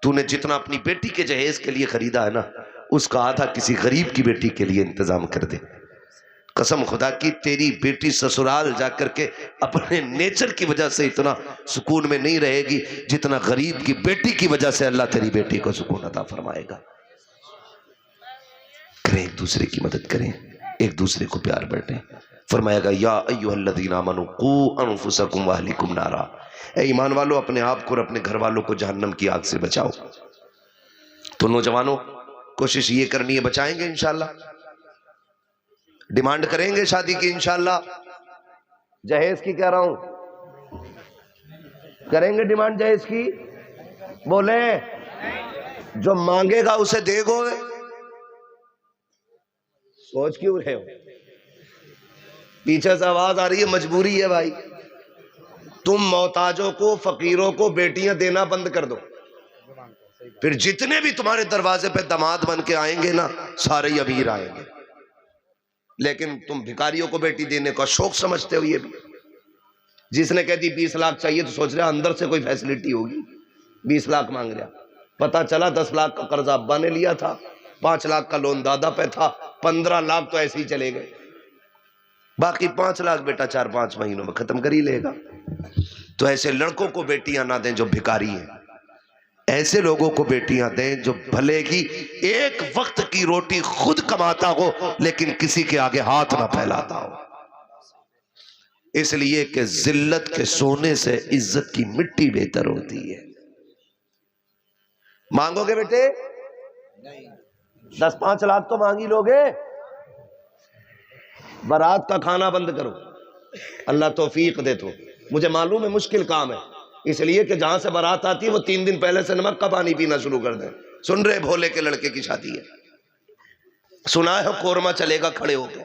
تو نے جتنا اپنی بیٹی کے جہیز کے لیے خریدا ہے نا اس کا آدھا کسی غریب کی بیٹی کے لیے انتظام کر دے۔ قسم خدا کی تیری بیٹی سسرال جا کر کے اپنے نیچر کی وجہ سے اتنا سکون میں نہیں رہے گی جتنا غریب کی بیٹی کی وجہ سے اللہ تیری بیٹی کو سکون عطا فرمائے گا۔ کریں ایک دوسرے کی مدد کریں، ایک دوسرے کو پیار بانٹیں۔ فرمایا گا یا ایھا الذین آمنوا قوا انفسکم واہلکم نارا، اے ایمان والو اپنے آپ کو اور اپنے گھر والوں کو جہنم کی آگ سے بچاؤ۔ تو نوجوانوں کوشش یہ کرنی ہے، بچائیں گے انشاءاللہ، ڈیمانڈ کریں گے شادی کی انشاءاللہ، جہیز کی کہہ رہا ہوں، کریں گے ڈیمانڈ جہیز کی؟ بولیں جو مانگے گا اسے دے گو گے؟ سوچ کیوں رہے ہو؟ پیچھے سے آواز آ رہی ہے مجبوری ہے بھائی، تم محتاجوں کو فقیروں کو بیٹیاں دینا بند کر دو، پھر جتنے بھی تمہارے دروازے پہ داماد بن کے آئیں گے نا سارے ہی امیر آئیں گے۔ لیکن تم بھکاریوں کو بیٹی دینے کا شوق سمجھتے ہو، یہ بھی جس نے کہہ دی 20 لاکھ چاہیے تو سوچ رہا اندر سے کوئی فیسلٹی ہوگی، 20 لاکھ مانگ رہا، پتہ چلا 10 لاکھ کا قرض ابا نے لیا تھا، 5 لاکھ کا لون دادا پہ تھا، 15 لاکھ تو ایسے ہی چلے گئے، باقی 5 لاکھ بیٹا 4-5 مہینوں میں ختم کر ہی لے گا۔ تو ایسے لڑکوں کو بیٹیاں نہ دیں جو بھکاری ہیں، ایسے لوگوں کو بیٹیاں دیں جو بھلے ہی ایک وقت کی روٹی خود کماتا ہو لیکن کسی کے آگے ہاتھ نہ پھیلاتا ہو، اس لیے کہ ذلت کے سونے سے عزت کی مٹی بہتر ہوتی ہے۔ مانگو گے بیٹے 10-5 لاکھ تو مانگی لوگے. بارات کا کھانا بند کرو. اللہ توفیق دے. تو مجھے معلوم ہے مشکل کام ہے، اس لیے کہ جہاں سے بارات آتی ہے وہ 3 دن پہلے سے نمک کا پانی پینا شروع کر دیں. سن رہے بھولے کے لڑکے کی شادی ہے، سنا ہے قورمہ چلے گا کھڑے ہو کے،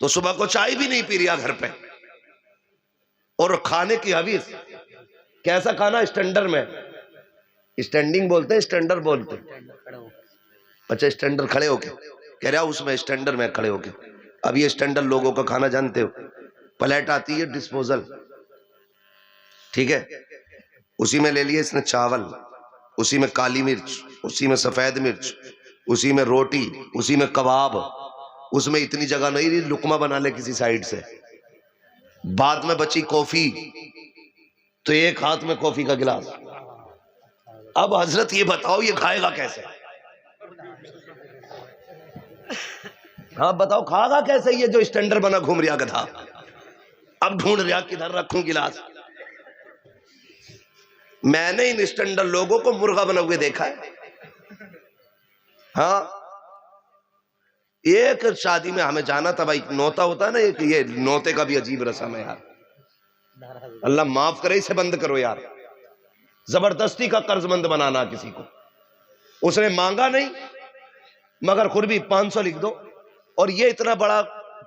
تو صبح کو چائے بھی نہیں پی رہا گھر پہ. اور کھانے کی حویث. کیسا کھانا؟ اسٹینڈر میں. اسٹینڈنگ بولتے ہیں، اسٹینڈر بولتے ہیں. اچھا اسٹینڈر کھڑے ہو کے کہہ رہا اس میں اسٹینڈر میں کھڑے ہو کے. اب یہ اسٹینڈر لوگوں کا کھانا جانتے ہو، پلیٹ آتی ہے ڈسپوزل، ٹھیک ہے، اسی میں لے لیے اس نے چاول، اسی میں کالی مرچ، اسی میں سفید مرچ، اسی میں روٹی، اسی میں کباب. اس میں اتنی جگہ نہیں رہی لقمہ بنا لے کسی سائیڈ سے. بعد میں بچی کافی تو ایک ہاتھ میں کافی کا گلاس. اب حضرت یہ بتاؤ یہ کھائے گا کیسے؟ ہاں بتاؤ کھا گا کیسے یہ جو اسٹینڈر بنا گھوم رہا گدھا؟ اب ڈھونڈ رہا کدھر رکھوں گلاس. میں نے ان اسٹینڈر لوگوں کو مرغا بنا ہوئے دیکھا ہے. ہاں ایک شادی میں ہمیں جانا تھا بھائی، نوتا ہوتا ہے نا ایک، یہ نوتے کا بھی عجیب رسم ہے یار. اللہ معاف کرے، اسے بند کرو یار. زبردستی کا قرض مند بنانا کسی کو. اس نے مانگا نہیں مگر خود بھی 500 لکھ دو، اور یہ اتنا بڑا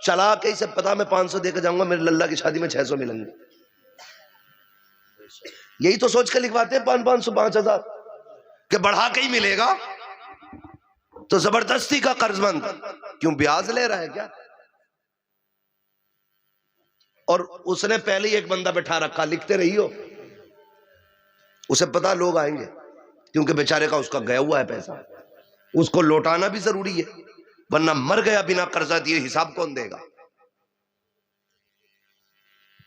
چلا کہ اسے پتا میں 500 دے کے جاؤں گا، میرے للہ کی شادی میں 600 ملیں گے. یہی تو سوچ کے لکھواتے ہیں 500 5,000 کہ بڑھا کے ہی ملے گا. تو زبردستی کا قرض مند کیوں؟ بیاض لے رہا ہے کیا؟ اور اس نے پہلے ہی ایک بندہ بٹھا رکھا، لکھتے رہی ہو. اسے پتا لوگ آئیں گے کیونکہ بیچارے کا اس کا گیا ہوا ہے پیسہ، اس کو لوٹانا بھی ضروری ہے، ورنہ مر گیا بنا قرضہ دیے حساب کون دے گا؟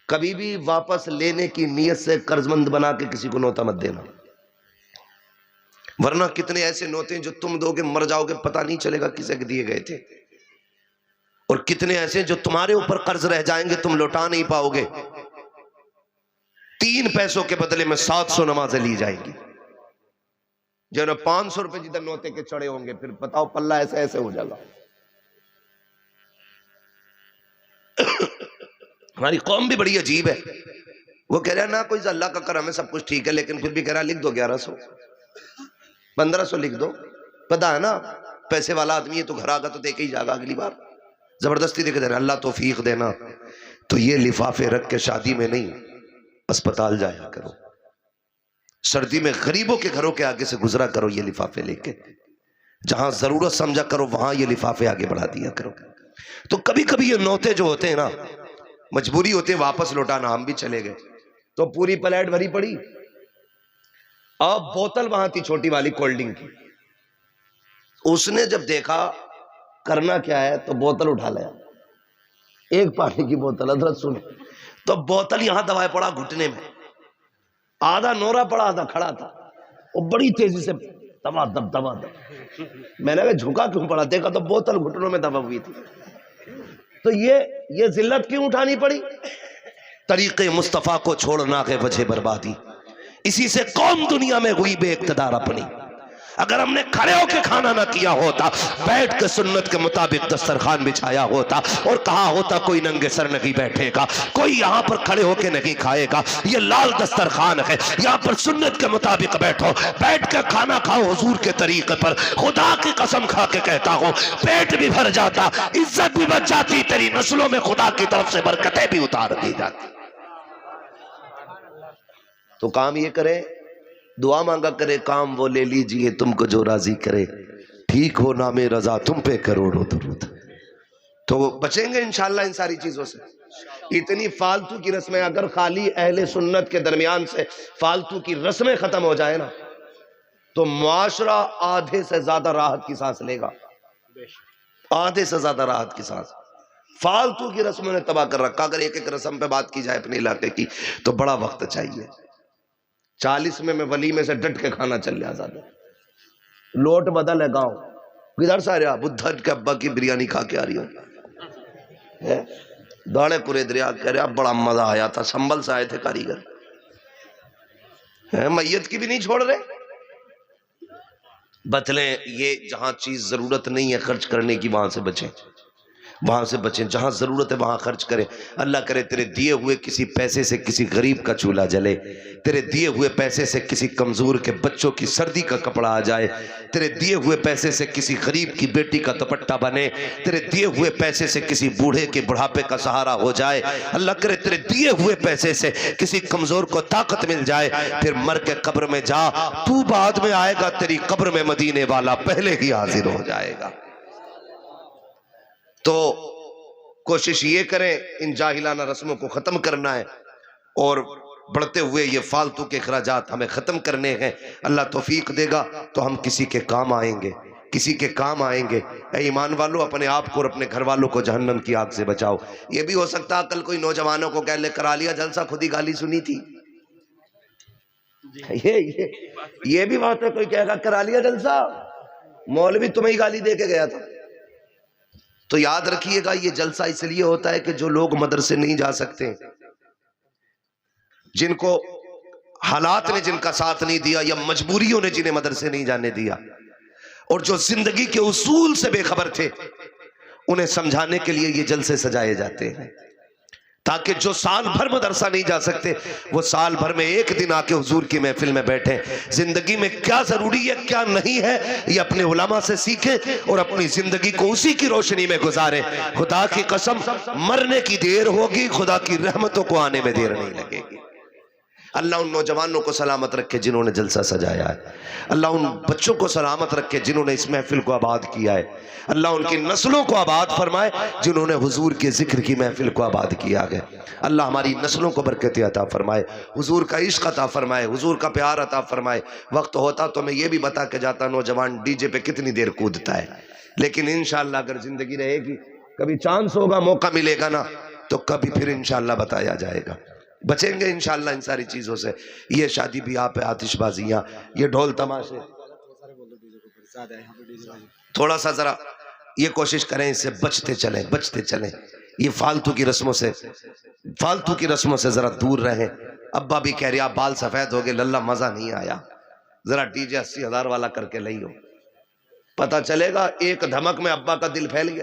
کبھی بھی واپس لینے کی نیت سے قرض مند بنا کے کسی کو نوتا مت دینا، ورنہ کتنے ایسے نوتے ہیں جو تم دو گے مر جاؤ گے پتہ نہیں چلے گا کسے کے دیے گئے تھے، اور کتنے ایسے جو تمہارے اوپر قرض رہ جائیں گے تم لوٹا نہیں پاؤ گے. 3 پیسوں کے بدلے میں 700 نمازیں لی جائیں گی. جو 500 روپے جدھر نوتے کے چڑھے ہوں گے پھر بتاؤ پلہ ایسے ایسے ہو جائے گا. ہماری قوم بھی بڑی عجیب ہے. وہ کہہ رہا نا کوئی اللہ کا کرم ہے سب کچھ ٹھیک ہے، لیکن پھر بھی کہہ رہا لکھ دو 1100 1500 لکھ دو. پتا ہے نا پیسے والا آدمی ہے تو گھر آگا تو دے کے ہی جاگا اگلی بار. زبردستی دے کے دینا. اللہ توفیق دینا. تو یہ لفافے رکھ کے شادی میں نہیں اسپتال جایا کرو، سردی میں غریبوں کے گھروں کے آگے سے گزرا کرو یہ لفافے لے کے. جہاں ضرورت سمجھا کرو وہاں یہ لفافے آگے بڑھا دیا کرو. تو کبھی کبھی یہ نوتے جو ہوتے ہیں نا مجبوری ہوتے ہیں واپس لوٹانا. ہم بھی چلے گئے تو پوری پلیٹ بھری پڑی. اب بوتل وہاں تھی چھوٹی والی کولڈ ڈرنک کی. اس نے جب دیکھا کرنا کیا ہے تو بوتل اٹھا لیا، ایک پانی کی بوتل. حضرت سنے تو بوتل یہاں دبائے پڑا گھٹنے میں، آدھا نورا پڑا آدھا کھڑا تھا. وہ بڑی تیزی سے دبا دب دبا دب. میں نے کہا جھکا کیوں پڑا؟ دیکھا تو بوتل گھٹنوں میں دبا ہوئی تھی. تو یہ ذلت کیوں اٹھانی پڑی؟ طریقے مصطفیٰ کو چھوڑنا کے وجہ بربادی. اسی سے قوم دنیا میں ہوئی بے اقتدار اپنی. اگر ہم نے کھڑے ہو کے کھانا نہ کیا ہوتا، بیٹھ کے سنت کے مطابق دسترخوان بچھایا ہوتا اور کہا ہوتا کوئی ننگے سر نہیں بیٹھے گا، کوئی یہاں پر کھڑے ہو کے نہیں کھائے گا، یہ لال دسترخوان ہے، یہاں پر سنت کے مطابق بیٹھو، بیٹھ کے کھانا کھاؤ حضور کے طریقے پر. خدا کی قسم کھا کے کہتا ہوں پیٹ بھی بھر جاتا، عزت بھی بچ جاتی، تیری نسلوں میں خدا کی طرف سے برکتیں بھی اتار دی جاتی. تو کام یہ کرے، دعا مانگا کرے، کام وہ لے لیجئے تم کو جو راضی کرے، ٹھیک ہو نام رضا تم پہ کروڑوں درود. تو بچیں گے انشاءاللہ ان ساری چیزوں سے. اتنی فالتو کی رسمیں اگر خالی اہل سنت کے درمیان سے فالتو کی رسمیں ختم ہو جائے نا تو معاشرہ آدھے سے زیادہ راحت کی سانس لے گا. آدھے سے زیادہ راحت کی سانس. فالتو کی رسموں نے تباہ کر رکھا. اگر ایک ایک رسم پہ بات کی جائے اپنے علاقے کی تو بڑا وقت چاہیے. 40 میں ولیمے سے ڈٹ کے کھانا چل لیا زیادہ. لوٹ بدل ہے گاؤں. کدھر سے آ رہا؟ بدھٹ کے ابا کی بریانی کھا کے آ رہی ہوں. داڑے پورے دریا کہہ رہا بڑا مزہ آیا تھا، سنبل سے آئے تھے کاریگر. میت کی بھی نہیں چھوڑ رہے. بتلیں یہ جہاں چیز ضرورت نہیں ہے خرچ کرنے کی وہاں سے بچیں، وہاں سے بچیں، جہاں ضرورت ہے وہاں خرچ کریں۔ اللہ کرے تیرے دیے ہوئے کسی پیسے سے کسی غریب کا چولہا جلے، تیرے دیے ہوئے پیسے سے کسی کمزور کے بچوں کی سردی کا کپڑا آ جائے، تیرے دیے ہوئے پیسے سے کسی غریب کی بیٹی کا دوپٹہ بنے، تیرے دیے ہوئے پیسے سے کسی بوڑھے کے بڑھاپے کا سہارا ہو جائے، اللہ کرے تیرے دیے ہوئے پیسے سے کسی کمزور کو طاقت مل جائے، پھر مر کے قبر میں جا، تو بعد میں آئے گا، تیری قبر میں مدینے والا پہلے ہی حاضر ہو جائے گا۔ تو کوشش یہ کریں ان جاہلانہ رسموں کو ختم کرنا ہے، اور بڑھتے ہوئے یہ فالتو کے اخراجات ہمیں ختم کرنے ہیں۔ اللہ توفیق دے گا تو ہم کسی کے کام آئیں گے، کسی کے کام آئیں گے۔ اے ایمان والو، اپنے آپ کو اور اپنے گھر والوں کو جہنم کی آگ سے بچاؤ۔ یہ بھی ہو سکتا ہے کل کوئی نوجوانوں کو کہہ لے کرا لیا جلسہ، خود ہی گالی سنی تھی، یہ بھی بات ہے، کوئی کہے گا کرا لیا جلسہ، مولوی تمہیں ہی گالی دے کے گیا تھا۔ تو یاد رکھیے گا یہ جلسہ اس لیے ہوتا ہے کہ جو لوگ مدرسے نہیں جا سکتے، جن کو حالات نے جن کا ساتھ نہیں دیا یا مجبوریوں نے جنہیں مدرسے نہیں جانے دیا، اور جو زندگی کے اصول سے بے خبر تھے، انہیں سمجھانے کے لیے یہ جلسے سجائے جاتے ہیں، تاکہ جو سال بھر مدرسہ نہیں جا سکتے وہ سال بھر میں ایک دن آ کے حضور کی محفل میں بیٹھیں، زندگی میں کیا ضروری ہے کیا نہیں ہے یہ اپنے علماء سے سیکھیں اور اپنی زندگی کو اسی کی روشنی میں گزاریں۔ خدا کی قسم مرنے کی دیر ہوگی، خدا کی رحمتوں کو آنے میں دیر نہیں لگے گی۔ اللہ ان نوجوانوں کو سلامت رکھے جنہوں نے جلسہ سجایا ہے، اللہ ان بچوں کو سلامت رکھے جنہوں نے اس محفل کو آباد کیا ہے، اللہ ان کی نسلوں کو آباد فرمائے جنہوں نے حضور کے ذکر کی محفل کو آباد کیا ہے، اللہ ہماری نسلوں کو برکت عطا فرمائے، حضور کا عشق عطا فرمائے، حضور کا پیار عطا فرمائے۔ وقت ہوتا تو میں یہ بھی بتا کے جاتا نوجوان ڈی جے پہ کتنی دیر کودتا ہے، لیکن انشاءاللہ اگر زندگی رہے گی، کبھی چانس ہوگا، موقع ملے گا نا، تو کبھی پھر انشاءاللہ بتایا جائے گا۔ بچیں گے انشاءاللہ ان ساری چیزوں سے۔ یہ شادی بیاہ پہ آتش بازیاں، یہ ڈھول تماشے، تھوڑا سا ذرا یہ کوشش کریں اس سے بچتے چلیں، بچتے چلیں، یہ فالتو کی رسموں سے ذرا دور رہیں۔ ابا بھی کہہ رہا بال سفید ہو گئے للہ مزہ نہیں آیا، ذرا ڈی جے 80,000 والا کر کے لئیو، پتہ چلے گا ایک دھمک میں ابا کا دل پھیل گیا۔